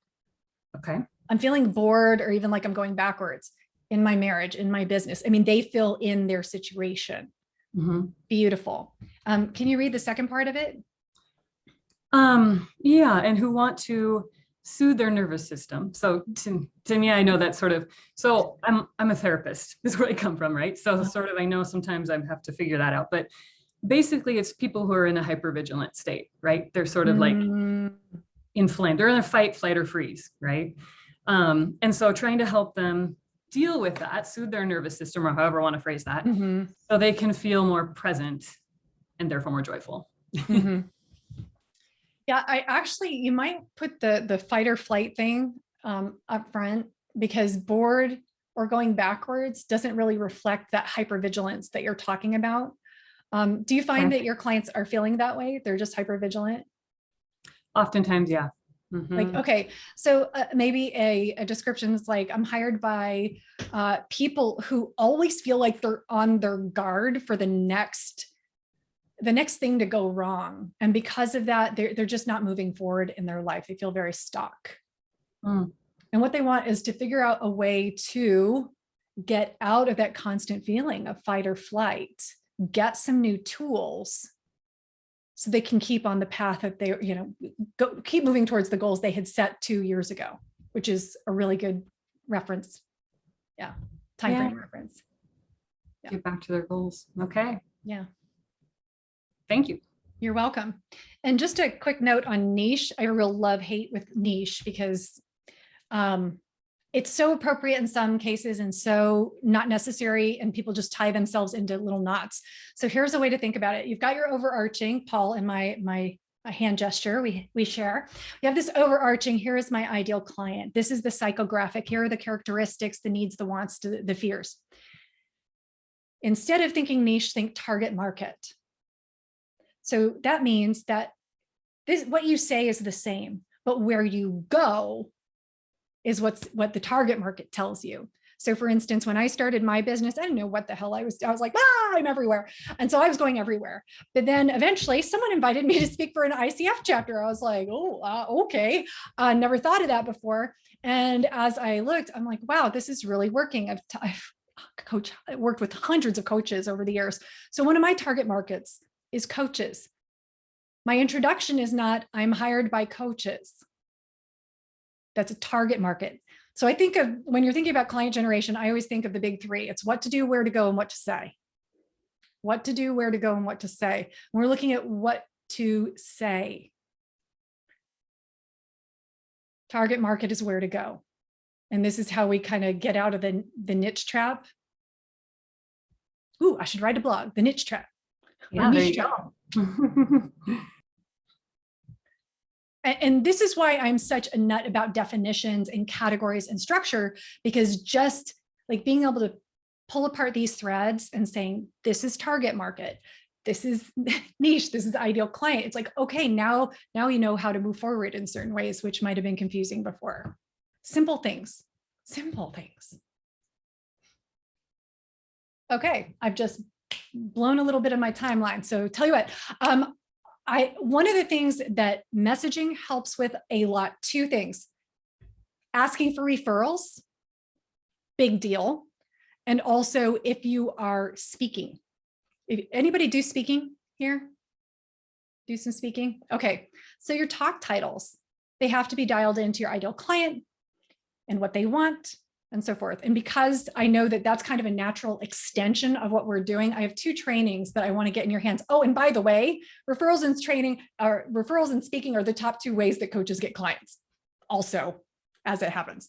Okay. I'm feeling bored, or even like I'm going backwards in my marriage, in my business. I mean, they fill in their situation. Hmm. Beautiful. Can you read the second part of it? Yeah, and who want to soothe their nervous system. So to me, I know that sort of, so I'm a therapist, is where I come from, right? So sort of, I know sometimes I have to figure that out, but basically it's people who are in a hypervigilant state, right? They're sort of like inflamed, they're in a fight, flight, or freeze, right? And so trying to help them deal with that, soothe their nervous system, or however I want to phrase that, Mhm. so they can feel more present and therefore more joyful. Mhm. Yeah, I actually, you might put the fight or flight thing up front, because bored or going backwards doesn't really reflect that hypervigilance that you're talking about. Do you find Okay. that your clients are feeling that way? They're just hypervigilant? Oftentimes, yeah. Like, Mhm. okay, so maybe a description is like, I'm hired by people who always feel like they're on their guard for the next thing to go wrong. And because of that, they're just not moving forward in their life. They feel very stuck. Mm. And what they want is to figure out a way to get out of that constant feeling of fight or flight, get some new tools so they can keep on the path that they, keep moving towards the goals they had set 2 years ago, which is a really good reference. Yeah. Time frame reference. Yeah. Get back to their goals. Okay. Yeah. Thank you. You're welcome. And just a quick note on niche. I real love hate with niche, because it's so appropriate in some cases and so not necessary, and people just tie themselves into little knots. So here's a way to think about it. You've got your overarching, Paul and my hand gesture we share. We have this overarching, here is my ideal client. This is the psychographic. Here are the characteristics, the needs, the wants, the fears. Instead of thinking niche, think target market. So that means that what you say is the same, but where you go is what the target market tells you. So for instance, when I started my business, I didn't know what the hell I was like, I'm everywhere. And so I was going everywhere. But then eventually someone invited me to speak for an ICF chapter. I was like, okay. Never thought of that before. And as I looked, I'm like, wow, this is really working. I've worked with hundreds of coaches over the years. So one of my target markets is coaches. My introduction is not, I'm hired by coaches. That's a target market. So I think of, when you're thinking about client generation, I always think of the big three. It's what to do, where to go, and what to say. What to do, where to go, and what to say. We're looking at what to say. Target market is where to go. And this is how we kind of get out of the niche trap. Ooh, I should write a blog, the niche trap. Yeah, there you go. And this is why I'm such a nut about definitions and categories and structure, because just like being able to pull apart these threads and saying, this is target market, this is niche, this is ideal client. It's like, okay, now you know how to move forward in certain ways, which might have been confusing before. Simple things, simple things. Okay, I've just blown a little bit of my timeline. So tell you what, one of the things that messaging helps with a lot, two things: asking for referrals, big deal. And also if you are speaking. If anybody do speaking here? Do some speaking? Okay, so your talk titles, they have to be dialed into your ideal client and what they want and so forth. And because I know that that's kind of a natural extension of what we're doing, I have 2 trainings that I want to get in your hands. Oh, and by the way, referrals and speaking are the top 2 ways that coaches get clients. Also, as it happens,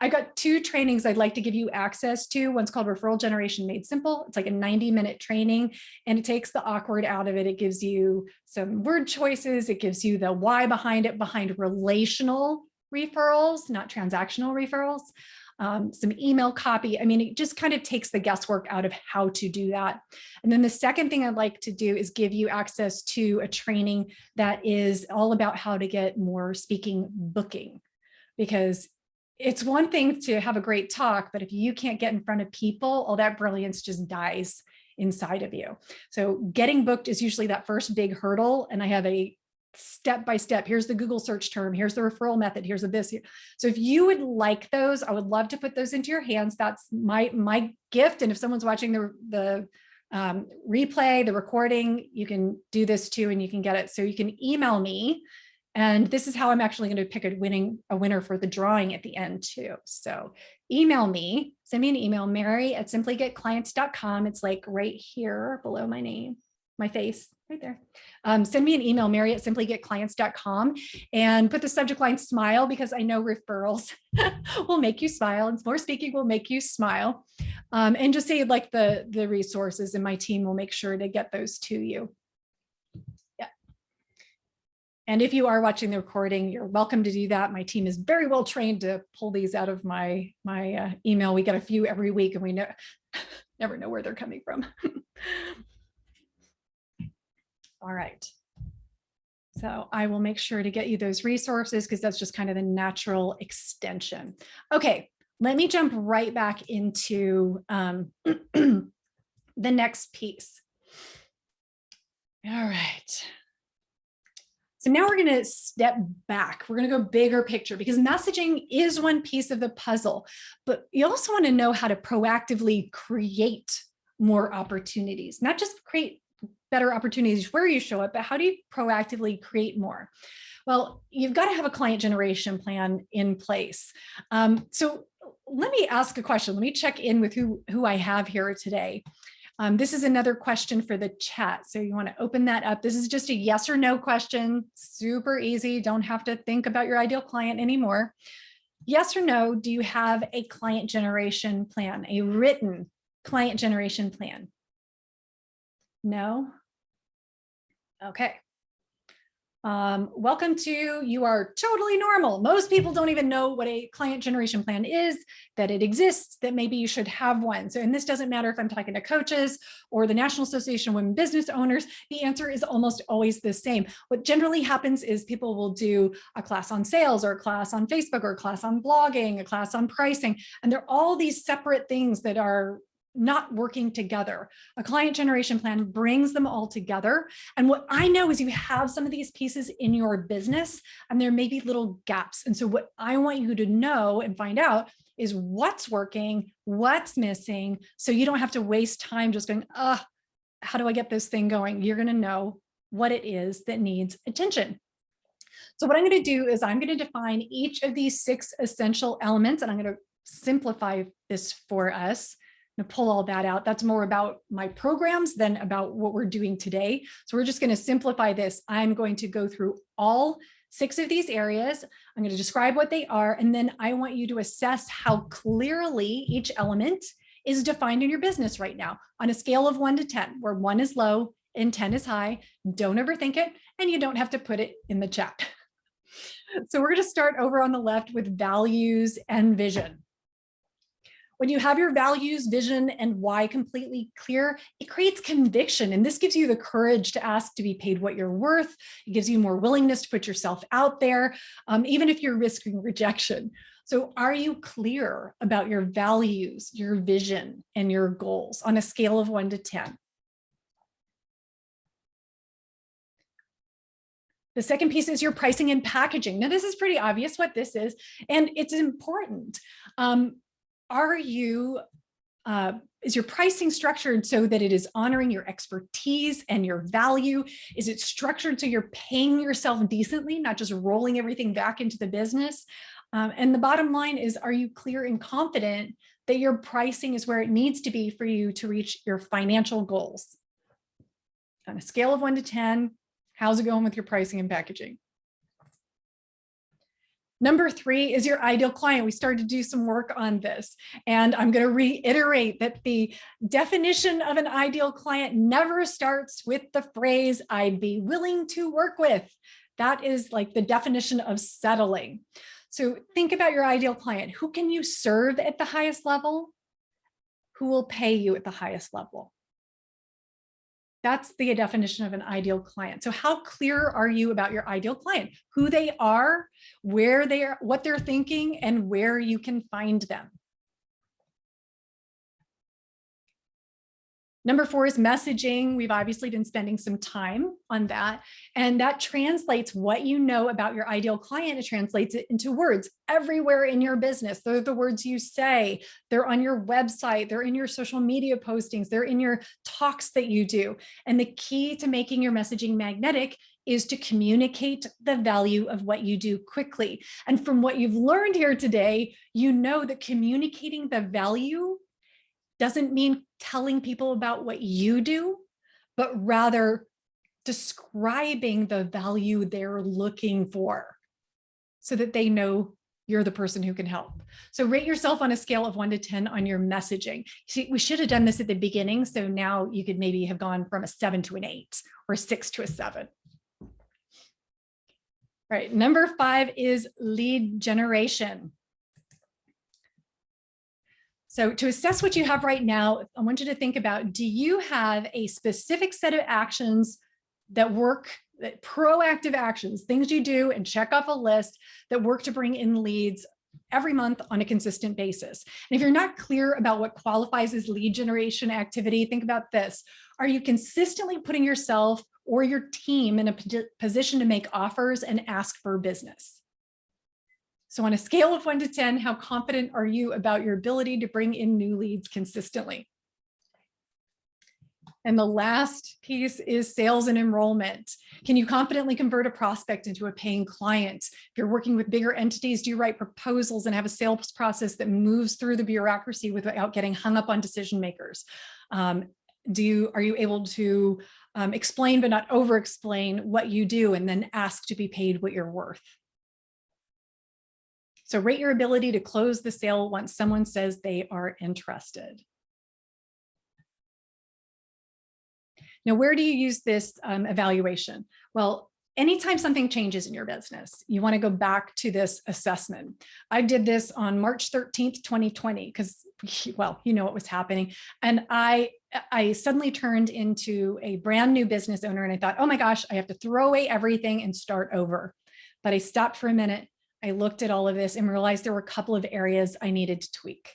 I've got 2 trainings I'd like to give you access to. One's called Referral Generation Made Simple. It's like a 90-minute training, and it takes the awkward out of it. It gives you some word choices. It gives you the why behind it, behind relational referrals, not transactional referrals. Some email copy. I mean, it just kind of takes the guesswork out of how to do that. And then the second thing I'd like to do is give you access to a training that is all about how to get more speaking booking, because it's one thing to have a great talk, but if you can't get in front of people, all that brilliance just dies inside of you. So getting booked is usually that first big hurdle. And I have a step-by-step, here's the Google search term, here's the referral method, here's the this. So if you would like those, I would love to put those into your hands. That's my gift. And if someone's watching the replay, the recording, you can do this too, and you can get it. So you can email me. And this is how I'm actually going to pick a winner for the drawing at the end too. So email me, send me an email, mary@simplygetclients.com. It's like right here below my name, my face, right there. Send me an email, mary@simplygetclients.com, and put the subject line smile, because I know referrals will make you smile and more speaking will make you smile. And just say like the resources, and my team will make sure to get those to you. And if you are watching the recording, you're welcome to do that. My team is very well trained to pull these out of my email. We get a few every week, and we never know where they're coming from. All right. So I will make sure to get you those resources, because that's just kind of the natural extension. Okay, let me jump right back into the next piece. All right. So now we're going to step back. We're going to go bigger picture, because messaging is one piece of the puzzle, but you also want to know how to proactively create more opportunities, not just create better opportunities where you show up, but how do you proactively create more? Well, you've got to have a client generation plan in place. So let me ask a question. Let me check in with who I have here today. This is another question for the chat. So you want to open that up. This is just a yes or no question. Super easy. Don't have to think about your ideal client anymore. Yes or no, do you have a client generation plan, a written client generation plan? No? Okay. Welcome to You Are Totally Normal. Most people don't even know what a client generation plan is, that it exists, that maybe you should have one. So, and this doesn't matter if I'm talking to coaches or the National Association of Women Business Owners, the answer is almost always the same. What generally happens is people will do a class on sales, or a class on Facebook, or a class on blogging, a class on pricing, and they're all these separate things that are not working together. A client generation plan brings them all together. And what I know is you have some of these pieces in your business, and there may be little gaps. And so what I want you to know and find out is what's working, what's missing, so you don't have to waste time just going, how do I get this thing going? You're going to know what it is that needs attention. So what I'm going to do is I'm going to define each of these 6 essential elements, and I'm going to simplify this for us. To pull all that out. That's more about my programs than about what we're doing today. So we're just going to simplify this. I'm going to go through all 6 of these areas. I'm going to describe what they are, and then I want you to assess how clearly each element is defined in your business right now on a scale of 1 to 10, where 1 is low and 10 is high. Don't overthink it, and you don't have to put it in the chat. So we're going to start over on the left with values and vision. When you have your values, vision, and why completely clear, it creates conviction. And this gives you the courage to ask to be paid what you're worth. It gives you more willingness to put yourself out there, even if you're risking rejection. So are you clear about your values, your vision, and your goals on a scale of 1 to 10? The second piece is your pricing and packaging. Now, this is pretty obvious what this is, and it's important. Is your pricing structured so that it is honoring your expertise and your value? Is it structured so you're paying yourself decently, not just rolling everything back into the business? And the bottom line is, are you clear and confident that your pricing is where it needs to be for you to reach your financial goals? On a scale of 1 to 10, how's it going with your pricing and packaging? Number 3 is your ideal client. We started to do some work on this, and I'm going to reiterate that the definition of an ideal client never starts with the phrase, I'd be willing to work with. That is like the definition of settling. So think about your ideal client. Who can you serve at the highest level? Who will pay you at the highest level? That's the definition of an ideal client. So how clear are you about your ideal client, who they are, where they are, what they're thinking, and where you can find them? Number 4 is messaging. We've obviously been spending some time on that. And that translates what you know about your ideal client. It translates it into words everywhere in your business. They're the words you say. They're on your website. They're in your social media postings. They're in your talks that you do. And the key to making your messaging magnetic is to communicate the value of what you do quickly. And from what you've learned here today, you know that communicating the value doesn't mean telling people about what you do, but rather describing the value they're looking for so that they know you're the person who can help. So rate yourself on a scale of 1 to 10 on your messaging. See, we should have done this at the beginning. So now you could maybe have gone from a 7 to an 8 or 6 to a 7. All right, number 5 is lead generation. So to assess what you have right now, I want you to think about, do you have a specific set of actions that work, that proactive actions, things you do and check off a list that work to bring in leads every month on a consistent basis? And if you're not clear about what qualifies as lead generation activity, think about this. Are you consistently putting yourself or your team in a position to make offers and ask for business? So on a scale of 1 to 10, how confident are you about your ability to bring in new leads consistently? And the last piece is sales and enrollment. Can you confidently convert a prospect into a paying client? If you're working with bigger entities, do you write proposals and have a sales process that moves through the bureaucracy without getting hung up on decision makers? Are you able to explain but not over-explain what you do and then ask to be paid what you're worth? So rate your ability to close the sale once someone says they are interested. Now, where do you use this evaluation? Well, anytime something changes in your business, you want to go back to this assessment. I did this on March 13th, 2020, because, well, you know what was happening. And I suddenly turned into a brand new business owner and I thought, oh my gosh, I have to throw away everything and start over. But I stopped for a minute. I looked at all of this and realized there were a couple of areas I needed to tweak.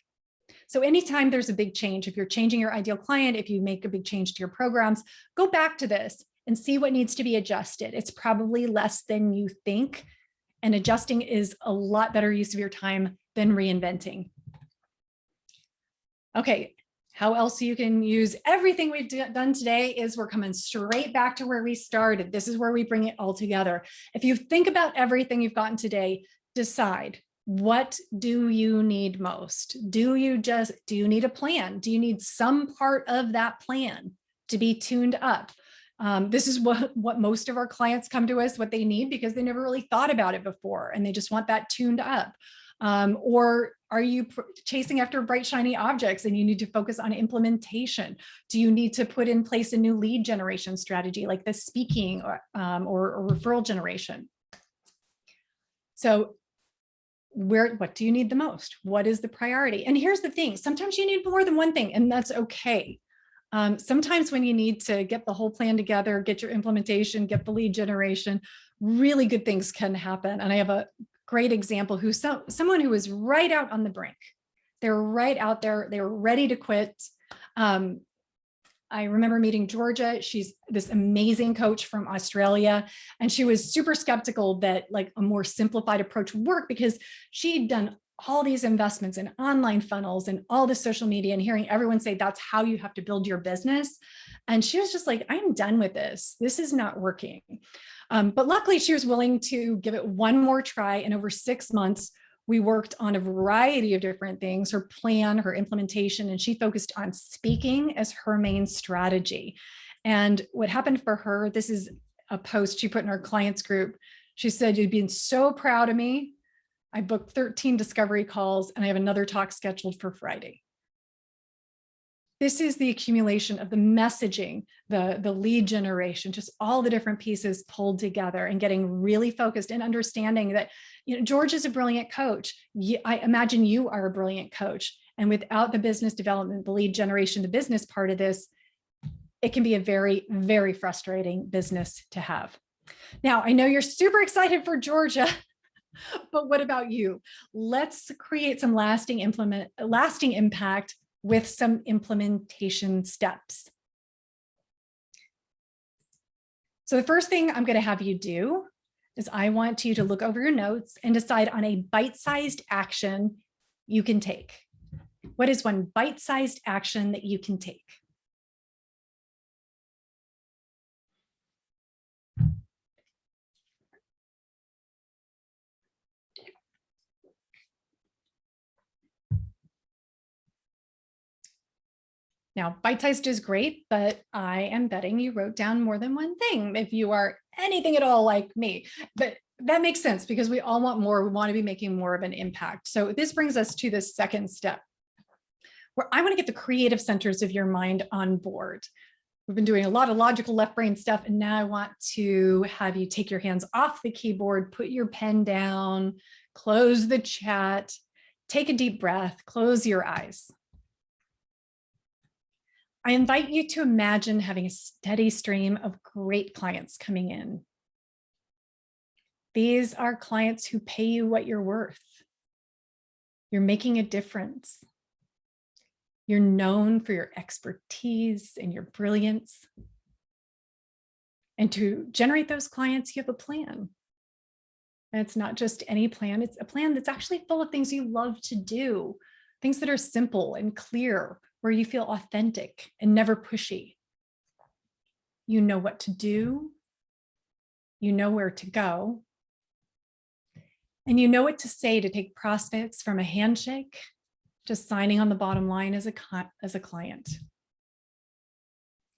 So anytime there's a big change, if you're changing your ideal client, if you make a big change to your programs, go back to this and see what needs to be adjusted. It's probably less than you think, and adjusting is a lot better use of your time than reinventing. Okay, how else you can use everything we've done today is we're coming straight back to where we started. This is where we bring it all together. If you think about everything you've gotten today, decide, what do you need most? Do you need a plan? Do you need some part of that plan to be tuned up? This is what most of our clients come to us, what they need, because they never really thought about it before and they just want that tuned up. Or are you chasing after bright, shiny objects and you need to focus on implementation? Do you need to put in place a new lead generation strategy like the speaking or referral generation? So what do you need the most? What is the priority? And here's the thing, sometimes you need more than one thing, and that's okay. Sometimes when you need to get the whole plan together, get your implementation, get the lead generation, really good things can happen. And I have a great example who's someone who was right out on the brink. They're right out there. They were ready to quit. I remember meeting Georgia. She's this amazing coach from Australia. And she was super skeptical that like a more simplified approach would work because she'd done all these investments in online funnels and all the social media and hearing everyone say that's how you have to build your business. And she was just like, I'm done with this. This is not working. But luckily she was willing to give it one more try. And over 6 months, we worked on a variety of different things, her plan, her implementation, and she focused on speaking as her main strategy. And what happened for her, this is a post she put in our clients group. She said, you've been so proud of me. I booked 13 discovery calls and I have another talk scheduled for Friday. This is the accumulation of the messaging, the lead generation, just all the different pieces pulled together and getting really focused and understanding that, you know, George is a brilliant coach. I imagine you are a brilliant coach. And without the business development, the lead generation, the business part of this, it can be a very, very frustrating business to have. Now, I know you're super excited for Georgia, but what about you? Let's create some lasting impact with some implementation steps. So the first thing I'm going to have you do is I want you to look over your notes and decide on a bite-sized action you can take. What is one bite-sized action that you can take? Now, bite-sized is great, but I am betting you wrote down more than one thing if you are anything at all like me. But that makes sense because we all want more. We want to be making more of an impact. So this brings us to the second step, where I want to get the creative centers of your mind on board. We've been doing a lot of logical left brain stuff, and now I want to have you take your hands off the keyboard, put your pen down, close the chat, take a deep breath, close your eyes. I invite you to imagine having a steady stream of great clients coming in. These are clients who pay you what you're worth. You're making a difference. You're known for your expertise and your brilliance. And to generate those clients, you have a plan. And it's not just any plan, it's a plan that's actually full of things you love to do, things that are simple and clear, where you feel authentic and never pushy. You know what to do, you know where to go, and you know what to say to take prospects from a handshake to signing on the bottom line as a client.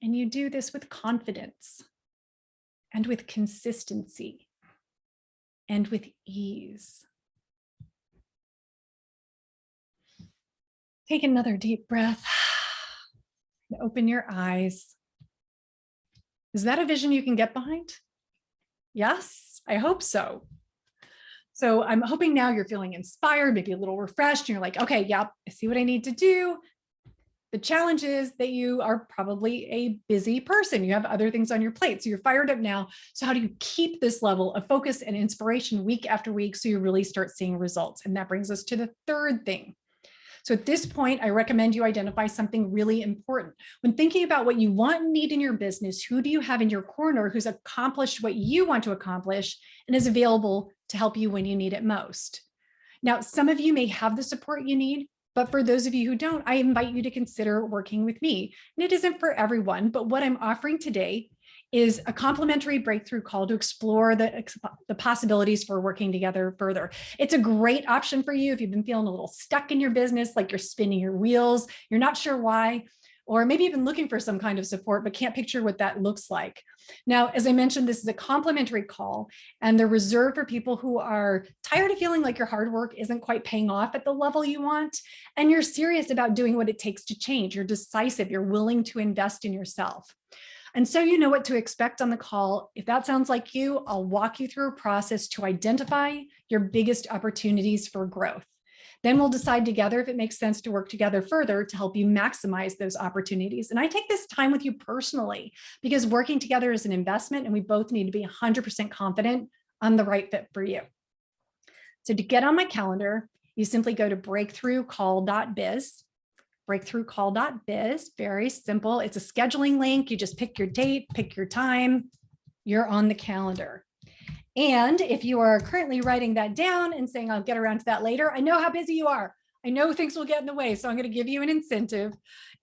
And you do this with confidence and with consistency and with ease. Take another deep breath and open your eyes. Is that a vision you can get behind? Yes, I hope so. So I'm hoping now you're feeling inspired, maybe a little refreshed, and you're like, okay, yep, I see what I need to do. The challenge is that you are probably a busy person. You have other things on your plate. So you're fired up now. So how do you keep this level of focus and inspiration week after week so you really start seeing results? And that brings us to the third thing. So at this point, I recommend you identify something really important. When thinking about what you want and need in your business, who do you have in your corner who's accomplished what you want to accomplish and is available to help you when you need it most? Now, some of you may have the support you need, but for those of you who don't, I invite you to consider working with me. And it isn't for everyone, but what I'm offering today is a complimentary breakthrough call to explore the possibilities for working together further. It's a great option for you if you've been feeling a little stuck in your business, like you're spinning your wheels, you're not sure why, or maybe even looking for some kind of support, but can't picture what that looks like. Now, as I mentioned, this is a complimentary call, and they're reserved for people who are tired of feeling like your hard work isn't quite paying off at the level you want, and you're serious about doing what it takes to change. You're decisive, you're willing to invest in yourself. And so you know what to expect on the call. If that sounds like you, I'll walk you through a process to identify your biggest opportunities for growth. Then we'll decide together if it makes sense to work together further to help you maximize those opportunities. And I take this time with you personally because working together is an investment and we both need to be 100% confident on the right fit for you. So to get on my calendar, you simply go to breakthroughcall.biz. Breakthroughcall.biz, very simple. It's a scheduling link. You just pick your date, pick your time, you're on the calendar. And if you are currently writing that down and saying, I'll get around to that later, I know how busy you are. I know things will get in the way. So I'm going to give you an incentive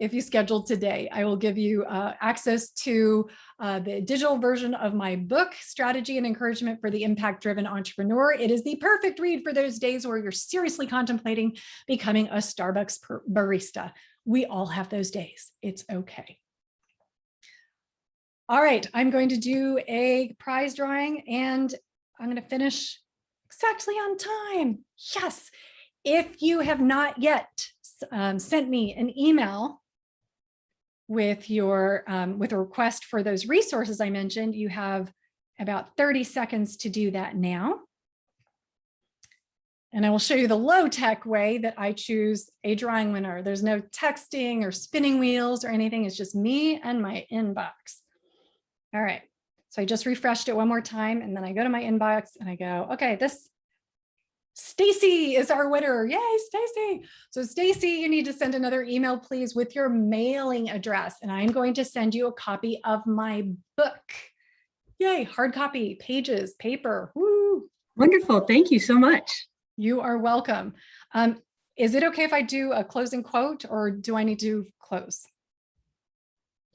if you schedule today. I will give you access to the digital version of my book, Strategy and Encouragement for the Impact-Driven Entrepreneur. It is the perfect read for those days where you're seriously contemplating becoming a Starbucks barista. We all have those days. It's okay. All right, I'm going to do a prize drawing and I'm going to finish exactly on time. Yes. If you have not yet sent me an email with your with a request for those resources I mentioned, you have about 30 seconds to do that now. And I will show you the low-tech way that I choose a drawing winner. There's no texting or spinning wheels or anything. It's just me and my inbox. All right. So I just refreshed it one more time, and then I go to my inbox and I go, okay, this Stacy is our winner. Yay, Stacy. So Stacy, you need to send another email, please, with your mailing address. And I'm going to send you a copy of my book. Yay, hard copy, pages, paper. Woo. Wonderful. Thank you so much. You are welcome. Is it okay if I do a closing quote, or do I need to close?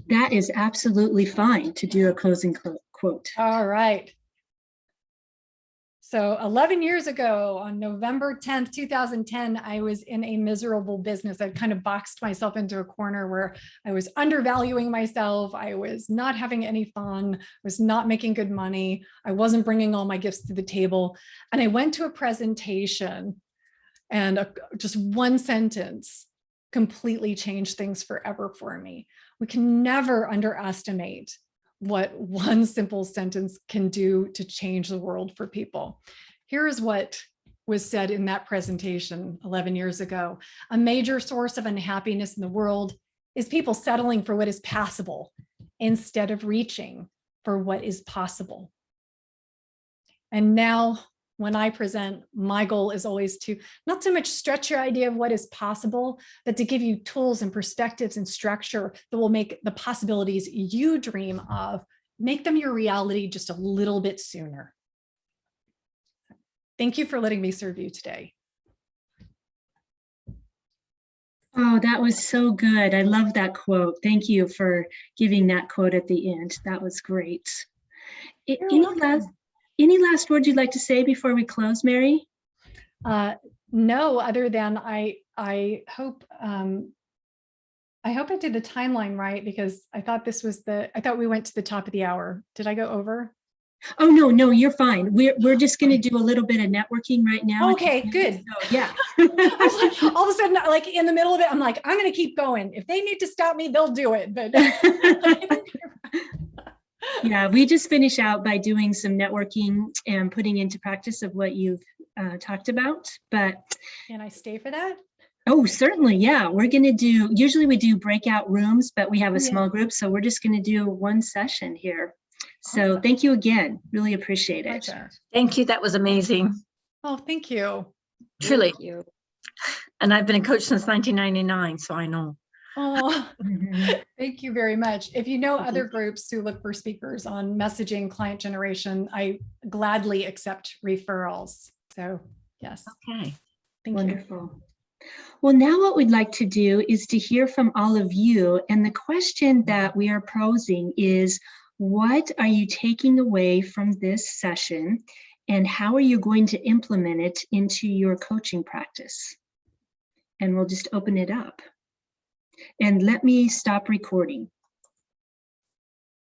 That is absolutely fine to do a closing quote. All right. So 11 years ago, on November 10th, 2010, I was in a miserable business. I kind of boxed myself into a corner where I was undervaluing myself. I was not having any fun. I was not making good money. I wasn't bringing all my gifts to the table. And I went to a presentation, and just one sentence completely changed things forever for me. We can never underestimate what one simple sentence can do to change the world for people. Here is what was said in that presentation 11 years ago. A major source of unhappiness in the world is people settling for what is passable instead of reaching for what is possible. And now, when I present, my goal is always to not so much stretch your idea of what is possible, but to give you tools and perspectives and structure that will make the possibilities you dream of, make them your reality just a little bit sooner. Thank you for letting me serve you today. Oh, that was so good. I love that quote. Thank you for giving that quote at the end. That was great. Any last words you'd like to say before we close, Mary? No, other than I hope I did the timeline right, because I thought we went to the top of the hour. Did I go over? Oh, no, you're fine. We're just going to do a little bit of networking right now. Okay, good. So, yeah. All of a sudden, like in the middle of it, I'm like, I'm going to keep going. If they need to stop me, they'll do it. But yeah, we just finish out by doing some networking and putting into practice of what you've talked about. But can I stay for that? Oh, certainly. Yeah, we're going to do, usually we do breakout rooms, but we have a small group. So we're just going to do one session here. So Awesome. Thank you again. Really appreciate it. Pleasure. Thank you. That was amazing. Oh, thank you. Truly. Thank you. And I've been a coach since 1999, so I know. Oh, thank you very much. If you know other groups who look for speakers on messaging, client generation, I gladly accept referrals. So yes. Okay. Thank you. Wonderful. Well, now what we'd like to do is to hear from all of you. And the question that we are posing is, what are you taking away from this session, and how are you going to implement it into your coaching practice? And we'll just open it up. And let me stop recording.